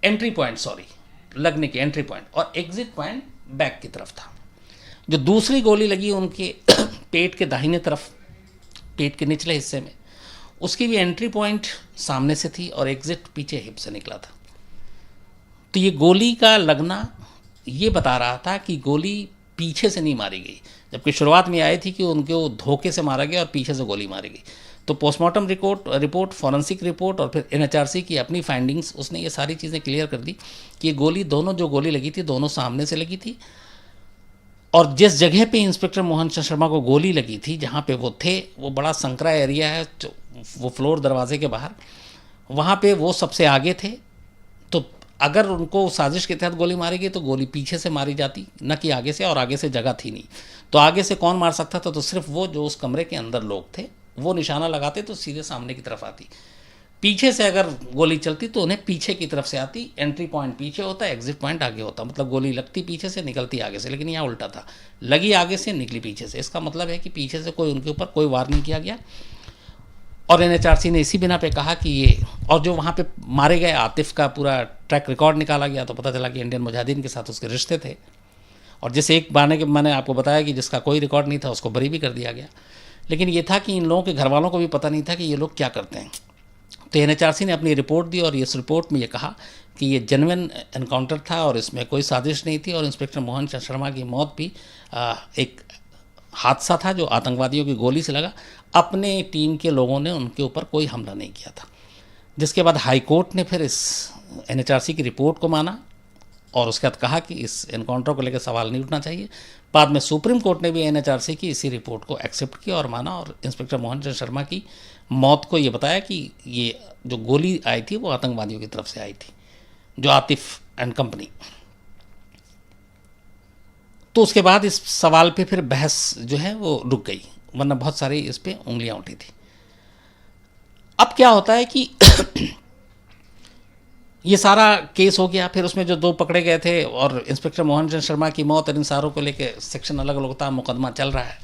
एंट्री पॉइंट, सॉरी, लगने की एंट्री पॉइंट, और एग्ज़िट पॉइंट बैक की तरफ था। जो दूसरी गोली लगी उनके पेट के दाहिने तरफ, पेट के निचले हिस्से में, उसकी भी एंट्री पॉइंट सामने से थी और एग्ज़िट पीछे हिप से निकला था। तो ये गोली का लगना ये बता रहा था कि गोली पीछे से नहीं मारी गई, जबकि शुरुआत में आई थी कि उनको धोखे से मारा गया और पीछे से गोली मारी गई। तो पोस्टमार्टम रिपोर्ट, फॉरेंसिक रिपोर्ट और फिर NHRC की अपनी फाइंडिंग्स, उसने ये सारी चीज़ें क्लियर कर दी कि ये गोली, दोनों जो गोली लगी थी दोनों सामने से लगी थी, और जिस जगह पे इंस्पेक्टर मोहन चंद शर्मा को गोली लगी थी, जहाँ पे वो थे, वो बड़ा संकरा एरिया है, वो फ्लोर दरवाजे के बाहर, वहाँ पे वो सबसे आगे थे। तो अगर उनको साजिश के तहत गोली मारी गई तो गोली पीछे से मारी जाती, न कि आगे से, और आगे से जगह थी नहीं। तो आगे से कौन मार सकता था? तो सिर्फ वो जो उस कमरे के अंदर लोग थे, वो निशाना लगाते तो सीधे सामने की तरफ आती। पीछे से अगर गोली चलती तो उन्हें पीछे की तरफ से आती। एंट्री पॉइंट पीछे होता, एग्जिट पॉइंट आगे होता, मतलब गोली लगती पीछे से, निकलती आगे से। लेकिन यहाँ उल्टा था, लगी आगे से, निकली पीछे से। इसका मतलब है कि पीछे से कोई उनके ऊपर कोई वार नहीं किया गया। और NHRC ने इसी बिना पे कहा कि ये, और जो वहाँ पे मारे गए आतिफ का पूरा ट्रैक रिकॉर्ड निकाला गया तो पता चला कि इंडियन मुजाहिदीन के साथ उसके रिश्ते थे, और जैसे एक बाने के मैंने आपको बताया कि जिसका कोई रिकॉर्ड नहीं था उसको बरी भी कर दिया गया। लेकिन ये था कि इन लोगों के घर वालों को भी पता नहीं था कि ये लोग क्या करते हैं। तो NHRC ने अपनी रिपोर्ट दी और इस रिपोर्ट में ये कहा कि ये जेन्युइन एनकाउंटर था और इसमें कोई साजिश नहीं थी, और इंस्पेक्टर मोहन चंद शर्मा की मौत भी एक हादसा था जो आतंकवादियों की गोली से लगा। अपने टीम के लोगों ने उनके ऊपर कोई हमला नहीं किया था। जिसके बाद हाई कोर्ट ने फिर इस NHRC की रिपोर्ट को माना और उसके बाद कहा कि इस एनकाउंटर को लेकर सवाल नहीं उठना चाहिए। बाद में सुप्रीम कोर्ट ने भी NHRC की इसी रिपोर्ट को एक्सेप्ट किया और माना, और इंस्पेक्टर मोहन चंद शर्मा की मौत को ये बताया कि ये जो गोली आई थी वो आतंकवादियों की तरफ से आई थी, जो आतिफ एंड कंपनी। तो उसके बाद इस सवाल पे फिर बहस जो है वो रुक गई, वरना बहुत सारी इस पे उंगलियां उठी थी। अब क्या होता है कि ये सारा केस हो गया, फिर उसमें जो दो पकड़े गए थे और इंस्पेक्टर मोहन चंद शर्मा की मौत और इन सारों को लेके सेक्शन अलग अलग होता, मुकदमा चल रहा है।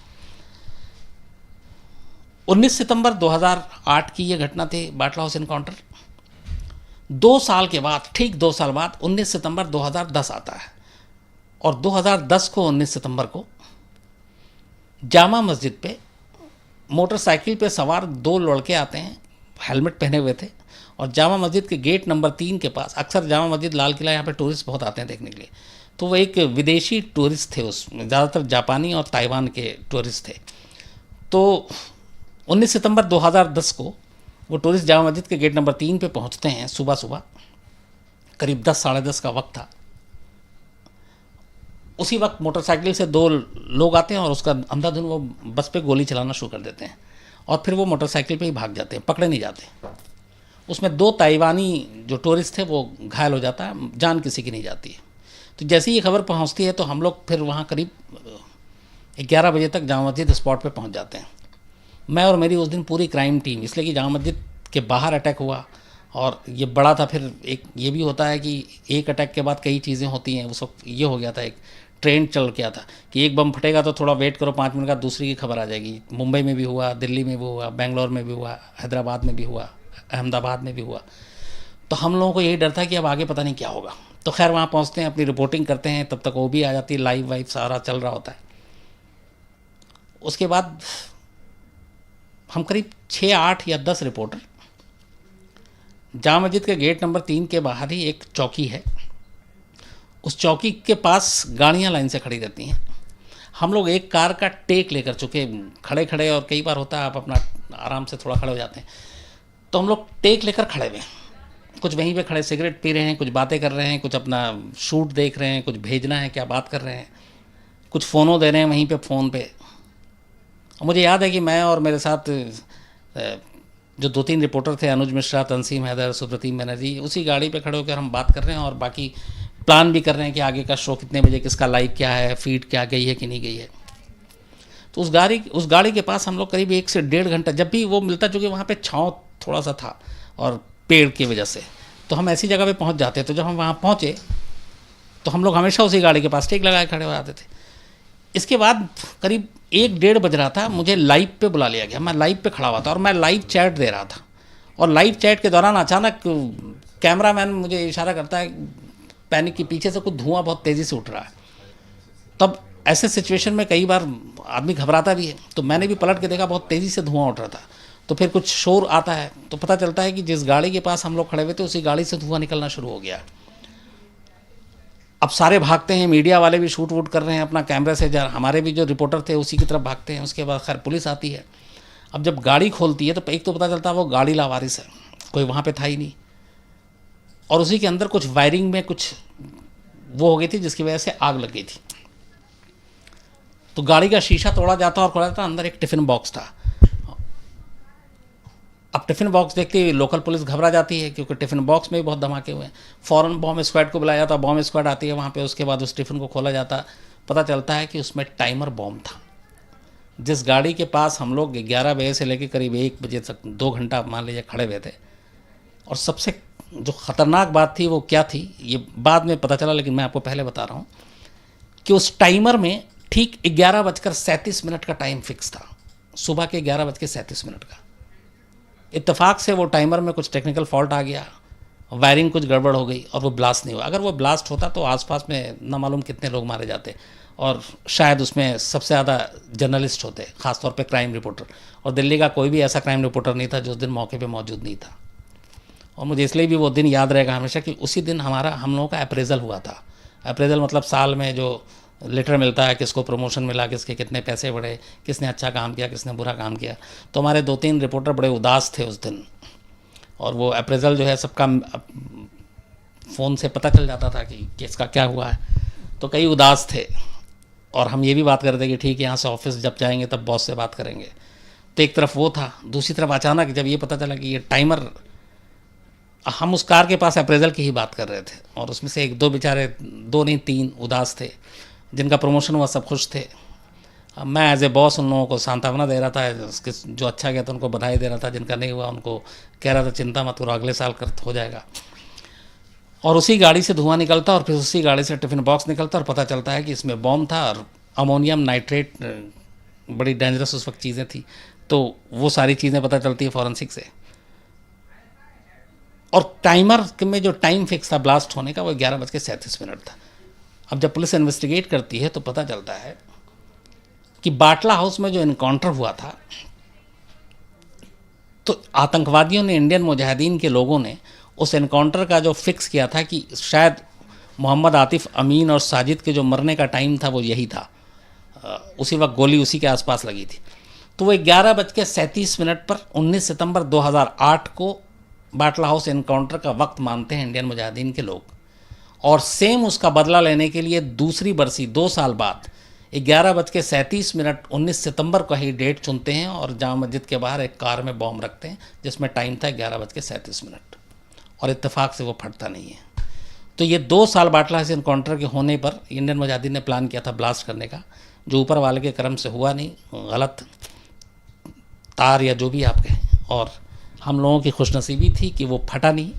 19 सितंबर 2008 की ये घटना थी, बाटला हाउस एनकाउंटर। 2 साल के बाद, ठीक 2 साल बाद 19 सितंबर 2010 आता है, और 2010 को 19 सितंबर को जामा मस्जिद पे मोटरसाइकिल पे सवार 2 लड़के आते हैं, हेलमेट पहने हुए थे, और जामा मस्जिद के गेट नंबर 3 के पास, अक्सर जामा मस्जिद लाल किला यहाँ पे टूरिस्ट बहुत आते हैं देखने के लिए, तो वो एक विदेशी टूरिस्ट थे, उसमें ज़्यादातर जापानी और ताइवान के टूरिस्ट थे। तो 19 सितंबर 2010 को वो टूरिस्ट जामा मस्जिद के गेट नंबर 3 पे पहुँचते हैं सुबह सुबह, करीब 10 साढ़े 10 का वक्त था। उसी वक्त मोटरसाइकिल से 2 लोग आते हैं और उसका अंधाधुन वो बस पे गोली चलाना शुरू कर देते हैं, और फिर वो मोटरसाइकिल पे ही भाग जाते हैं, पकड़े नहीं जाते। उसमें 2 ताइवानी जो टूरिस्ट थे वो घायल हो जाता है, जान किसी की नहीं जाती है। तो जैसे ही ये खबर पहुंचती है तो हम लोग फिर वहाँ करीब 11 बजे तक जामा मस्जिद स्पॉट पे पहुंच जाते हैं। मैं और मेरी उस दिन पूरी क्राइम टीम, इसलिए कि जामा मस्जिद के बाहर अटैक हुआ और ये बड़ा था। फिर एक ये भी होता है कि एक अटैक के बाद कई चीज़ें होती हैं। उस वक्त ये हो गया था, एक ट्रेंड चल गया था कि एक बम फटेगा तो थोड़ा वेट करो, 5 मिनट का दूसरी की खबर आ जाएगी। मुंबई में भी हुआ, दिल्ली में भी हुआ, बेंगलोर में भी हुआ, हैदराबाद में भी हुआ, अहमदाबाद में भी हुआ। तो हम लोगों को यही डर था कि अब आगे पता नहीं क्या होगा। तो खैर वहाँ पहुँचते हैं, अपनी रिपोर्टिंग करते हैं, तब तक वो भी आ जाती है, लाइव वाइव सारा चल रहा होता है। उसके बाद हम करीब 6, 8 या 10 रिपोर्टर, जामा मस्जिद के गेट नंबर 3 के बाहर ही एक चौकी है, उस चौकी के पास गाड़ियाँ लाइन से खड़ी रहती हैं। हम लोग एक कार का टेक लेकर चुके, खड़े खड़े, और कई बार होता है आप अपना आराम से थोड़ा खड़े हो जाते हैं, तो हम लोग टेक लेकर खड़े हुए, कुछ वहीं पे खड़े सिगरेट पी रहे हैं, कुछ बातें कर रहे हैं, कुछ अपना शूट देख रहे हैं, कुछ भेजना है क्या बात कर रहे हैं, कुछ फ़ोनों दे रहे हैं वहीं पे फ़ोन पे। मुझे याद है कि मैं और मेरे साथ जो 2-3 रिपोर्टर थे, अनुज मिश्रा, तंसीम हैदर, सुब्रतीम बनर्जी, उसी गाड़ी पे खड़े होकर हम बात कर रहे हैं और बाकी प्लान भी कर रहे हैं कि आगे का शो कितने बजे, किसका लाइव क्या है, फीड क्या गई है कि नहीं गई है। तो उस गाड़ी के पास हम लोग करीब 1 से 1.5 घंटा, जब भी वो मिलता, चूँकि वहाँ पे छाँव थोड़ा सा था और पेड़ की वजह से, तो हम ऐसी जगह पे पहुँच जाते। तो जब हम वहाँ पहुँचे तो हम लोग हमेशा उसी गाड़ी के पास टेक लगाए खड़े हो जाते थे। इसके बाद करीब 1-1:30 बज रहा था, मुझे लाइव पे बुला लिया गया। मैं लाइव पे खड़ा हुआ था और मैं लाइव चैट दे रहा था, और लाइव चैट के दौरान अचानक कैमरामैन मुझे इशारा करता है पैनिक के पीछे से कुछ धुआं बहुत तेज़ी से उठ रहा है। तब ऐसे सिचुएशन में कई बार आदमी घबराता भी है, तो मैंने भी पलट के देखा, बहुत तेज़ी से धुआं उठ रहा था। तो फिर कुछ शोर आता है तो पता चलता है कि जिस गाड़ी के पास हम लोग खड़े हुए थे उसी गाड़ी से धुआं निकलना शुरू हो गया। अब सारे भागते हैं, मीडिया वाले भी शूट वूट कर रहे हैं अपना कैमरे से, हमारे भी जो रिपोर्टर थे उसी की तरफ भागते हैं। उसके बाद खैर पुलिस आती है। अब जब गाड़ी खोलती है तो एक तो पता चलता है वो गाड़ी लावारिस है, कोई वहाँ पे था ही नहीं, और उसी के अंदर कुछ वायरिंग में कुछ वो हो गई थी जिसकी वजह से आग लग गई थी। तो गाड़ी का शीशा तोड़ा जाता और खोला जाता, अंदर एक टिफ़िन बॉक्स था। अब टिफ़िन बॉक्स देखते ही लोकल पुलिस घबरा जाती है, क्योंकि टिफ़िन बॉक्स में भी बहुत धमाके हुए हैं। फ़ौरन बॉम्ब स्क्वाड को बुलाया जाता, बॉम्ब स्क्वाड आती है वहाँ पे। उसके बाद उस टिफ़िन को खोला जाता, पता चलता है कि उसमें टाइमर बॉम्ब था। जिस गाड़ी के पास हम लोग 11 बजे से लेकर करीब 1 बजे तक 2 घंटा मान लीजिए खड़े हुए थे। और सबसे जो ख़तरनाक बात थी वो क्या थी, ये बाद में पता चला, लेकिन मैं आपको पहले बता रहा हूँ कि उस टाइमर में ठीक 11:37 का टाइम फिक्स था, सुबह के 11:37 का। इत्तेफाक से वो टाइमर में कुछ टेक्निकल फॉल्ट आ गया, वायरिंग कुछ गड़बड़ हो गई और वो ब्लास्ट नहीं हुआ। अगर वो ब्लास्ट होता तो आसपास में न मालूम कितने लोग मारे जाते, और शायद उसमें सबसे ज़्यादा जर्नलिस्ट होते, ख़ासतौर पे क्राइम रिपोर्टर, और दिल्ली का कोई भी ऐसा क्राइम रिपोर्टर नहीं था जो उस दिन मौके पे मौजूद नहीं था। और मुझे इसलिए भी वो दिन याद रहेगा हमेशा कि उसी दिन हम लोगों का अप्रेजल हुआ था। अप्रेजल मतलब साल में जो लेटर मिलता है, किसको प्रमोशन मिला, किसके कितने पैसे बढ़े, किसने अच्छा काम किया, किसने बुरा काम किया। तो हमारे 2-3 रिपोर्टर बड़े उदास थे उस दिन, और वो अप्रेजल जो है सबका फ़ोन से पता चल जाता था कि किसका क्या हुआ है, तो कई उदास थे। और हम ये भी बात करते कि ठीक है, यहाँ से ऑफिस जब जाएंगे तब बॉस से बात करेंगे। तो एक तरफ वो था, दूसरी तरफ अचानक जब ये पता चला कि ये टाइमर, हम उस कार के पास अप्रेजल की ही बात कर रहे थे, और उसमें से 1-2 बेचारे, 2 नहीं 3 उदास थे। जिनका प्रमोशन हुआ सब खुश थे। अब मैं एज ए बॉस उन लोगों को सांत्वना दे रहा था, जो अच्छा गया तो उनको बधाई दे रहा था, जिनका नहीं हुआ उनको कह रहा था चिंता मत करो, अगले साल कर हो जाएगा। और उसी गाड़ी से धुआं निकलता और फिर उसी गाड़ी से टिफ़िन बॉक्स निकलता, और पता चलता है कि इसमें बॉम्ब था और अमोनियम नाइट्रेट, बड़ी डेंजरस उस वक्त चीज़ें थी। तो वो सारी चीज़ें पता चलती है फॉरेंसिक से। और टाइमर में जो टाइम फिक्स था ब्लास्ट होने का वो 11:37 था। अब जब पुलिस इन्वेस्टिगेट करती है तो पता चलता है कि बाटला हाउस में जो इनकाउंटर हुआ था, तो आतंकवादियों ने, इंडियन मुजाहिदीन के लोगों ने उस इनकाउंटर का जो फिक्स किया था कि शायद मोहम्मद आतिफ, अमीन और साजिद के जो मरने का टाइम था वो यही था, उसी वक्त गोली उसी के आसपास लगी थी। तो वो 11:37 पर 19 सितंबर 2008 को बाटला हाउस इनकाउंटर का वक्त मानते हैं इंडियन मुजाहिदीन के लोग। और सेम उसका बदला लेने के लिए दूसरी बरसी 2 साल बाद 11:37 19 सितंबर का ही डेट चुनते हैं और जामा मस्जिद के बाहर एक कार में बॉम्ब रखते हैं जिसमें टाइम था 11:37, और इत्तेफाक से वो फटता नहीं है। तो ये 2 साल बाटला हाउस इनकाउंटर के होने पर इंडियन मुजाहिदीन ने प्लान किया था ब्लास्ट करने का, जो ऊपर वाले के करम से हुआ नहीं, गलत तार या जो भी आप कहें, और हम लोगों की खुशनसीबी थी कि वो फटा नहीं,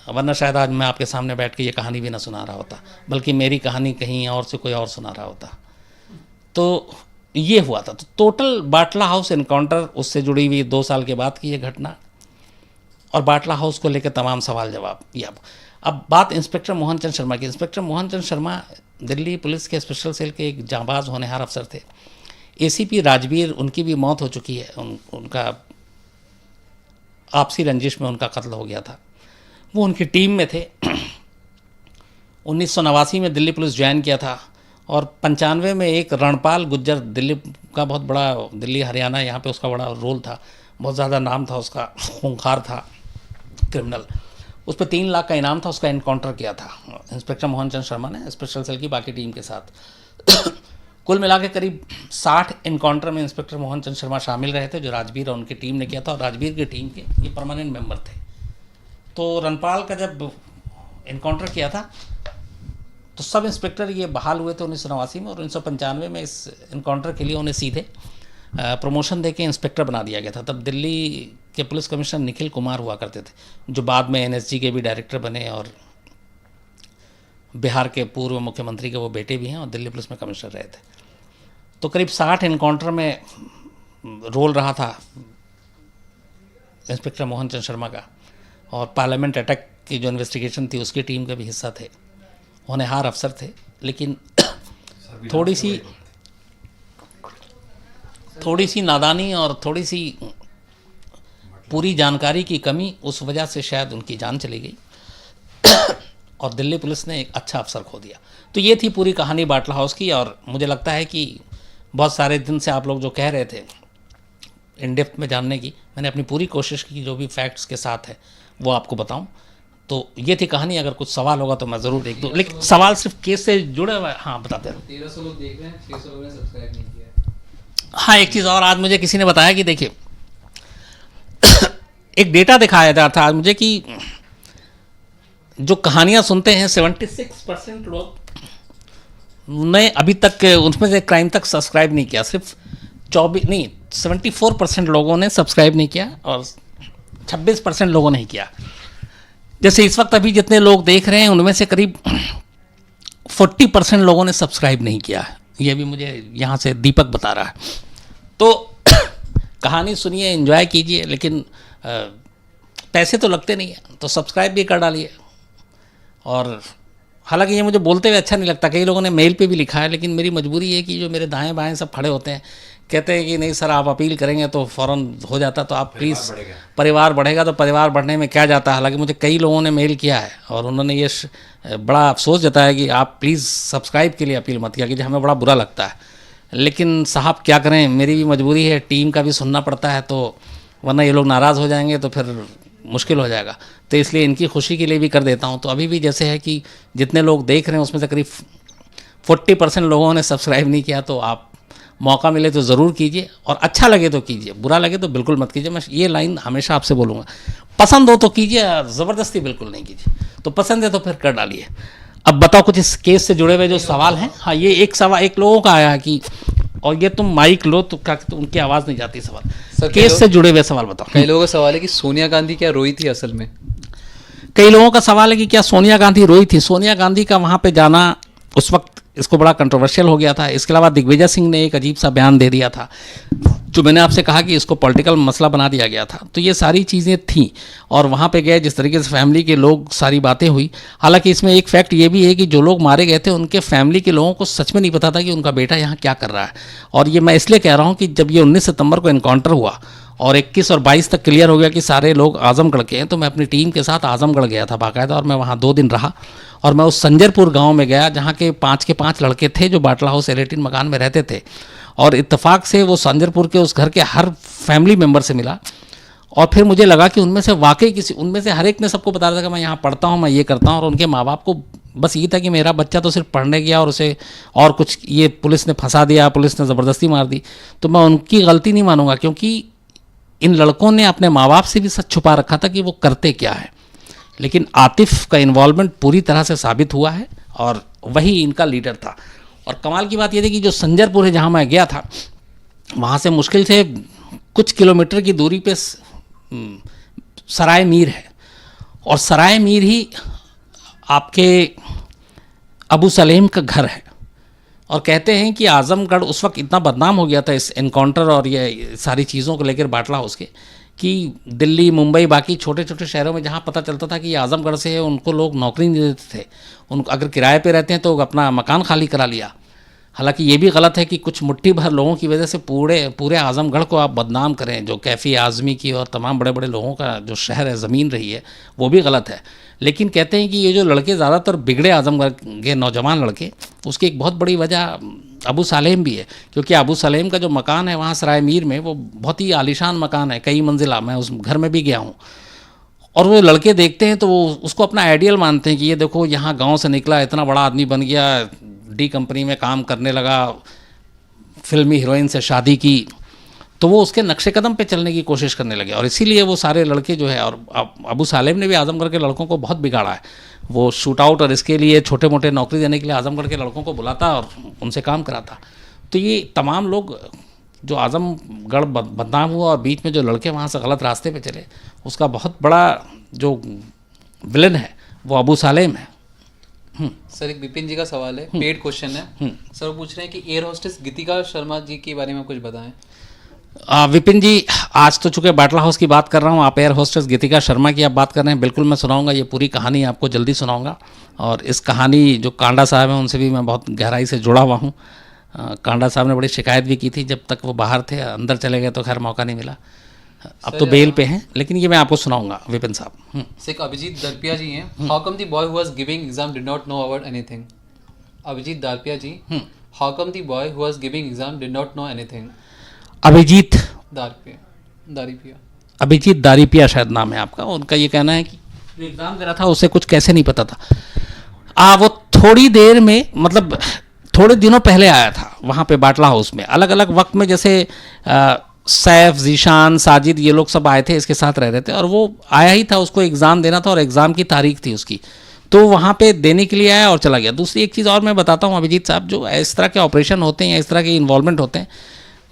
वरना शायद आज मैं आपके सामने बैठ के ये कहानी भी ना सुना रहा होता, बल्कि मेरी कहानी कहीं और से कोई और सुना रहा होता। तो ये हुआ था। तो टोटल बाटला हाउस इनकाउंटर, उससे जुड़ी हुई 2 साल के बाद की ये घटना, और बाटला हाउस को लेकर तमाम सवाल जवाब। या अब बात इंस्पेक्टर मोहन चंद शर्मा की। इंस्पेक्टर मोहन चंद शर्मा दिल्ली पुलिस के स्पेशल सेल के एक जांबाज होनहार अफसर थे। एसीपी राजवीर, उनकी भी मौत हो चुकी है, उनका आपसी रंजिश में उनका कत्ल हो गया था। वो उनकी टीम में थे। 1989 में दिल्ली पुलिस ज्वाइन किया था, और 95 में एक रणपाल गुज्जर, दिल्ली का बहुत बड़ा, दिल्ली हरियाणा यहाँ पे उसका बड़ा रोल था, बहुत ज़्यादा नाम था उसका, खूंखार था क्रिमिनल। उस पर 3 लाख का इनाम था, उसका एनकाउंटर किया था इंस्पेक्टर मोहन चंद शर्मा ने स्पेशल सेल की बाकी टीम के साथ। कुल मिला के करीब 60 एनकाउंटर में इंस्पेक्टर मोहन चंद शर्मा शामिल रहे थे, जो राजवीर और उनकी टीम ने किया था, और राजवीर की टीम के ये परमानेंट मेंबर थे। तो रनपाल का जब एनकाउंटर किया था तो सब इंस्पेक्टर ये बहाल हुए थे 1989 में, और 1995 में इस एनकाउंटर के लिए उन्हें सीधे प्रमोशन देके इंस्पेक्टर बना दिया गया था। तब दिल्ली के पुलिस कमिश्नर निखिल कुमार हुआ करते थे, जो बाद में एनएसजी के भी डायरेक्टर बने, और बिहार के पूर्व मुख्यमंत्री के वो बेटे भी हैं और दिल्ली पुलिस में कमिश्नर रहे थे। तो करीब 60 एनकाउंटर में रोल रहा था इंस्पेक्टर मोहन चंद शर्मा का, और पार्लियामेंट अटैक की जो इन्वेस्टिगेशन थी उसकी टीम के भी हिस्सा थे, होनहार अफसर थे। लेकिन थोड़ी सी नादानी और थोड़ी सी पूरी जानकारी की कमी, उस वजह से शायद उनकी जान चली गई और दिल्ली पुलिस ने एक अच्छा अफसर खो दिया। तो ये थी पूरी कहानी बाटला हाउस की, और मुझे लगता है कि बहुत सारे दिन से आप लोग जो कह रहे थे इन डेप्थ में जानने की, मैंने अपनी पूरी कोशिश की जो भी फैक्ट्स के साथ है वो आपको बताऊं। तो ये थी कहानी। अगर कुछ सवाल होगा तो मैं ज़रूर देख दूँ, लेकिन सवाल सिर्फ केस से जुड़े हुए। हाँ, बताते हैं। 1300 लोग देख रहे हैं, 600 लोगों ने सब्सक्राइब नहीं किया है। हाँ, एक चीज़ और आज मुझे किसी ने बताया कि देखिए एक डेटा दिखाया जा था आज मुझे कि जो कहानियाँ सुनते हैं 76% लोग ने अभी तक उसमें से क्राइम तक सब्सक्राइब नहीं किया। सिर्फ 74% लोगों ने सब्सक्राइब नहीं किया और 26% लोगों ने ही किया। जैसे इस वक्त अभी जितने लोग देख रहे हैं उनमें से करीब 40% लोगों ने सब्सक्राइब नहीं किया है। ये भी मुझे यहाँ से दीपक बता रहा है। तो कहानी सुनिए, एंजॉय कीजिए, लेकिन पैसे तो लगते नहीं हैं, तो सब्सक्राइब भी कर डालिए। और हालांकि ये मुझे बोलते हुए अच्छा नहीं लगता, कई लोगों ने मेल पे भी लिखा है, लेकिन मेरी मजबूरी है कि जो मेरे दाएं बाएं सब खड़े होते हैं, कहते हैं कि नहीं सर आप अपील करेंगे तो फ़ौरन हो जाता, तो आप प्लीज़, परिवार बढ़ेगा तो परिवार बढ़ने में क्या जाता है। हालांकि मुझे कई लोगों ने मेल किया है और उन्होंने ये बड़ा अफसोस जताया कि आप प्लीज़ सब्सक्राइब के लिए अपील मत किया कीजिए, हमें बड़ा बुरा लगता है। लेकिन साहब क्या करें, मेरी भी मजबूरी है, टीम का भी सुनना पड़ता है, तो वरना ये लोग नाराज़ हो जाएंगे तो फिर मुश्किल हो जाएगा। तो इसलिए इनकी खुशी के लिए भी कर देता हूँ। तो अभी भी जैसे है कि जितने लोग देख रहे हैं उसमें से करीब 40% लोगों ने सब्सक्राइब नहीं किया, तो आप मौका मिले तो ज़रूर कीजिए, और अच्छा लगे तो कीजिए, बुरा लगे तो बिल्कुल मत कीजिए। मैं ये लाइन हमेशा आपसे बोलूँगा, पसंद हो तो कीजिए, ज़बरदस्ती बिल्कुल नहीं कीजिए। तो पसंद है तो फिर कर डालिए। अब बताओ कुछ इस केस से जुड़े हुए जो सवाल हैं। हाँ, ये एक सवाल एक लोगों का आया है कि, और ये तुम माइक लो तो क्या, तो उनकी आवाज़ नहीं जाती। सवाल केस से जुड़े हुए सवाल बताओ। कई लोगों का सवाल है कि सोनिया गांधी क्या रोई थी असल में? कई लोगों का सवाल है कि क्या सोनिया गांधी रोई थी। सोनिया गांधी का वहाँ पे जाना उस वक्त इसको बड़ा कंट्रोवर्शियल हो गया था। इसके अलावा दिग्विजय सिंह ने एक अजीब सा बयान दे दिया था, जो मैंने आपसे कहा कि इसको पॉलिटिकल मसला बना दिया गया था। तो ये सारी चीज़ें थीं, और वहाँ पे गए जिस तरीके से फैमिली के लोग, सारी बातें हुई। हालांकि इसमें एक फैक्ट ये भी है कि जो लोग मारे गए थे उनके फैमिली के लोगों को सच में नहीं पता था कि उनका बेटा यहाँ क्या कर रहा है। और ये मैं इसलिए कह रहा हूँ कि जब ये 19 सितंबर को एनकाउंटर हुआ और 21 और 22 तक क्लियर हो गया कि सारे लोग आजमगढ़ के हैं, तो मैं अपनी टीम के साथ आजमगढ़ गया था बाकायदा, और मैं वहाँ 2 दिन रहा। और मैं उस संजरपुर गांव में गया जहाँ के 5 लड़के थे जो बाटला हाउस L18 मकान में रहते थे, और इत्तेफाक से वो संजरपुर के उस घर के हर फैमिली मेम्बर से मिला। और फिर मुझे लगा कि उनमें से वाकई उनमें से हर एक ने सबको बताया था कि मैं यहाँ पढ़ता हूँ, मैं ये करता हूँ, और उनके माँ बाप को बस ये था कि मेरा बच्चा तो सिर्फ पढ़ने गया और उसे और कुछ, ये पुलिस ने फंसा दिया, पुलिस ने ज़बरदस्ती मार दी। तो मैं उनकी गलती नहीं मानूंगा, क्योंकि इन लड़कों ने अपने माँ बाप से भी सच छुपा रखा था कि वो करते क्या है। लेकिन आतिफ का इन्वॉल्वमेंट पूरी तरह से साबित हुआ है, और वही इनका लीडर था। और कमाल की बात यह थी कि जो संजरपुर है जहाँ मैं गया था, वहाँ से मुश्किल से कुछ किलोमीटर की दूरी पे सराय मीर है, और सराय मीर ही आपके अबू सलेम का घर है। और कहते हैं कि आजमगढ़ उस वक्त इतना बदनाम हो गया था इस एनकाउंटर और ये सारी चीज़ों को लेकर बाटला हाउस के, कि दिल्ली, मुंबई, बाकी छोटे छोटे शहरों में जहाँ पता चलता था कि ये आजमगढ़ से है, उनको लोग नौकरी नहीं देते थे। उनको अगर किराए पे रहते हैं तो अपना मकान खाली करा लिया। हालांकि ये भी गलत है कि कुछ मुट्ठी भर लोगों की वजह से पूरे आजमगढ़ को आप बदनाम करें। जो कैफ़ी आज़मी की और तमाम बड़े बड़े लोगों का जो शहर है, ज़मीन रही है, वो भी गलत है। लेकिन कहते हैं कि ये जो लड़के ज़्यादातर बिगड़े आजमगढ़ के नौजवान लड़के, उसकी एक बहुत बड़ी वजह अबू सलेम भी है, क्योंकि अबू सलेम का जो मकान है वहाँ सराय मीर में, वो बहुत ही आलीशान मकान है, कई मंजिला। मैं उस घर में भी गया हूँ, और वो लड़के देखते हैं तो वो उसको अपना आइडियल मानते हैं कि ये देखो यहाँ गांव से निकला, इतना बड़ा आदमी बन गया, डी कंपनी में काम करने लगा, फिल्मी हीरोइन से शादी की, तो वो उसके नक्शे कदम पे चलने की कोशिश करने लगे। और इसीलिए वो सारे लड़के जो है, और अबू सालेम ने भी आजमगढ़ के लड़कों को बहुत बिगाड़ा है। वो शूट आउट और इसके लिए छोटे मोटे नौकरी देने के लिए आजमगढ़ के लड़कों को बुलाता और उनसे काम कराता। तो ये तमाम लोग जो आजमगढ़ बदनाम हुआ और बीच में जो लड़के वहाँ से गलत रास्ते पे चले, उसका बहुत बड़ा जो विलन है वो अबू सालेम है। सर एक विपिन जी का सवाल है, पेड क्वेश्चन है। सर वो पूछ रहे हैं कि एयर होस्टेस गीतिका शर्मा जी के बारे में कुछ बताएं। विपिन जी, आज तो चूँकि बाटला हाउस की बात कर रहा हूँ, आप एयर होस्टेस गीतिका शर्मा की आप बात कर रहे हैं, बिल्कुल मैं सुनाऊंगा। ये पूरी कहानी आपको जल्दी सुनाऊंगा। और इस कहानी जो कांडा साहब हैं उनसे भी मैं बहुत गहराई से जुड़ा हुआ हूँ। कांडा साहब ने बड़ी शिकायत भी की थी जब तक वो बाहर थे, अंदर चले गए तो खैर मौका नहीं मिला। अब तो बेल पे हैं, लेकिन ये मैं आपको सुनाऊंगा विपिन साहब। एक अभिजीत दारपिया जी हैं, how come the boy who was giving exam did not know about anything. Abhijeet Darpiya ji, how come the boy who was giving exam did not know anything. Abhijeet Darpiya Abhijeet Daripiya शायद नाम है आपका। उनका ये कहना है कि जो एग्ज़ाम दे रहा था उसे कुछ कैसे नहीं पता था। वो थोड़ी देर में, मतलब थोड़े दिनों पहले आया था वहाँ पे बाटला हाउस में, अलग अलग वक्त में, जैसे सैफ, जीशान, साजिद, ये लोग सब आए थे, इसके साथ रह रहे थे। और वो आया ही था, उसको एग्ज़ाम देना था और एग्ज़ाम की तारीख थी उसकी, तो वहाँ पे देने के लिए आया और चला गया। दूसरी एक चीज़ और मैं बताता हूँ अभिजीत साहब, जो इस तरह के ऑपरेशन होते हैं या इस तरह के इन्वॉल्वमेंट होते हैं,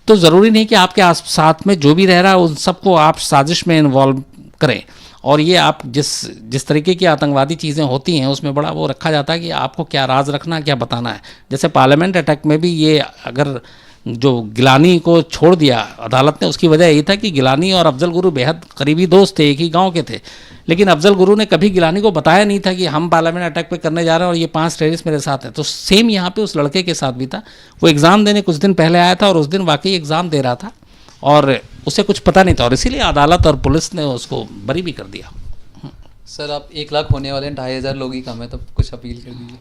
तो ज़रूरी नहीं कि आपके आस साथ में जो भी रह रहा है उन सबको आप साजिश में इन्वॉल्व करें। और ये आप जिस तरीके की आतंकवादी चीज़ें होती हैं उसमें बड़ा वो रखा जाता है कि आपको क्या राज रखना, क्या बताना है। जैसे पार्लियामेंट अटैक में भी ये, अगर जो गिलानी को छोड़ दिया अदालत ने, उसकी वजह यही था कि गिलानी और अफजल गुरु बेहद करीबी दोस्त थे, एक ही गांव के थे। लेकिन अफजल गुरु ने कभी गिलानी को बताया नहीं था कि हम पार्लियामेंट अटैक पे करने जा रहे हैं और ये 5 टेररिस्ट मेरे साथ हैं। तो सेम यहाँ पे उस लड़के के साथ भी था। वो एग्ज़ाम देने कुछ दिन पहले आया था और उस दिन वाकई एग्ज़ाम दे रहा था और उसे कुछ पता नहीं था, और इसीलिए अदालत और पुलिस ने उसको बरी भी कर दिया। सर आप 1 लाख होने वाले हैं, 2,500 लोग ही कम है, तो कुछ अपील कर दीजिए।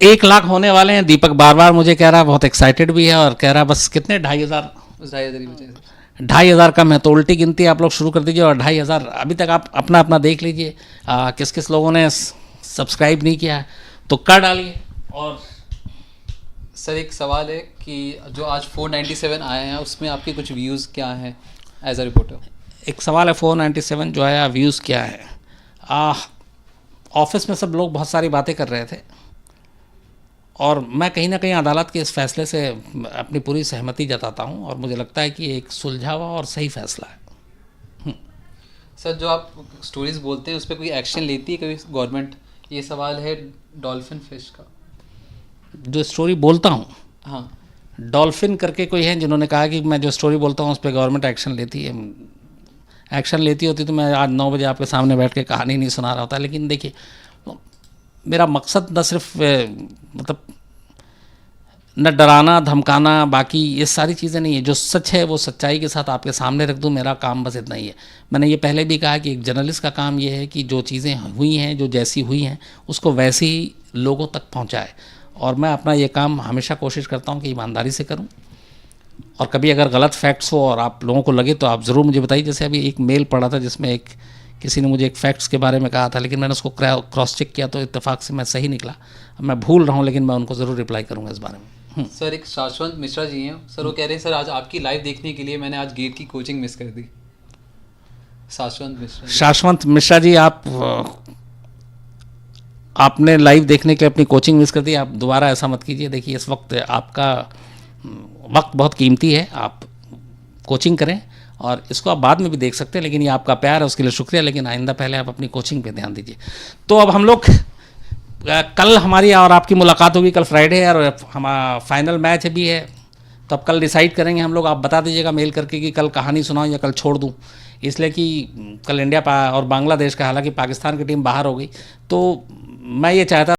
1 लाख होने वाले हैं, दीपक बार बार मुझे कह रहा है, बहुत एक्साइटेड भी है और कह रहा है बस कितने 2,500, उस 2,500 ही बचे। 2,500 कम है तो उल्टी गिनती आप लोग शुरू कर दीजिए। और 2,500 अभी तक आप अपना अपना देख लीजिए, किस किस लोगों ने सब्सक्राइब नहीं किया है तो कर डालिए। और सर एक सवाल है कि जो आज 497 आए हैं उसमें आपके कुछ व्यूज़ क्या हैं एज अ रिपोर्टर। एक सवाल है, 497 जो आया व्यूज़ क्या है। ऑफिस में सब लोग बहुत सारी बातें कर रहे थे और मैं कहीं ना कहीं अदालत के इस फैसले से अपनी पूरी सहमति जताता हूं और मुझे लगता है कि एक सुलझा हुआ और सही फैसला है। सर जो आप स्टोरीज बोलते हैं उस पर कोई एक्शन लेती है कभी गवर्नमेंट? ये सवाल है डॉल्फिन फिश का। जो स्टोरी बोलता हूँ, हाँ, डॉल्फिन करके कोई है जिन्होंने कहा कि मैं जो स्टोरी बोलता हूँ उस पर गवर्नमेंट एक्शन लेती है। एक्शन लेती होती तो मैं आज 9 बजे आपके सामने बैठ के कहानी नहीं सुना रहा होता। लेकिन देखिए, मेरा मकसद न सिर्फ मतलब न डराना धमकाना, बाकी ये सारी चीज़ें नहीं है। जो सच है वो सच्चाई के साथ आपके सामने रख दूं, मेरा काम बस इतना ही है। मैंने ये पहले भी कहा कि एक जर्नलिस्ट का काम ये है कि जो चीज़ें हुई हैं, जो जैसी हुई हैं, उसको वैसे ही लोगों तक पहुंचाए। और मैं अपना ये काम हमेशा कोशिश करता हूं कि ईमानदारी से करूं। और कभी अगर गलत फैक्ट्स हो और आप लोगों को लगे तो आप ज़रूर मुझे बताइए। जैसे अभी एक मेल पढ़ा था जिसमें किसी ने मुझे एक फैक्ट्स के बारे में कहा था, लेकिन मैंने उसको क्रॉस चेक किया तो इत्तेफाक से मैं सही निकला। अब मैं भूल रहा हूँ, लेकिन मैं उनको ज़रूर रिप्लाई करूँगा इस बारे में। सर एक शाश्वत मिश्रा जी हैं, सर वो कह रहे हैं सर आज आपकी लाइव देखने के लिए मैंने आज गेट की कोचिंग मिस कर दी। शाश्वत मिश्रा जी, आपने लाइव देखने के लिए अपनी कोचिंग मिस कर दी। आप दोबारा ऐसा मत कीजिए। देखिए, इस वक्त आपका वक्त बहुत कीमती है, आप कोचिंग करें और इसको आप बाद में भी देख सकते हैं, लेकिन ये आपका प्यार है उसके लिए शुक्रिया। लेकिन आइंदा पहले आप अपनी कोचिंग पे ध्यान दीजिए। तो अब हम लोग कल हमारी और आपकी मुलाकात होगी, कल फ्राइडे है और हमारा फाइनल मैच भी है, तो अब कल डिसाइड करेंगे हम लोग। आप बता दीजिएगा मेल करके कि कल कहानी सुनाऊं या कल छोड़ दूं, इसलिए कि कल इंडिया और बांग्लादेश का, हालांकि पाकिस्तान की टीम बाहर हो गई, तो मैं ये चाहता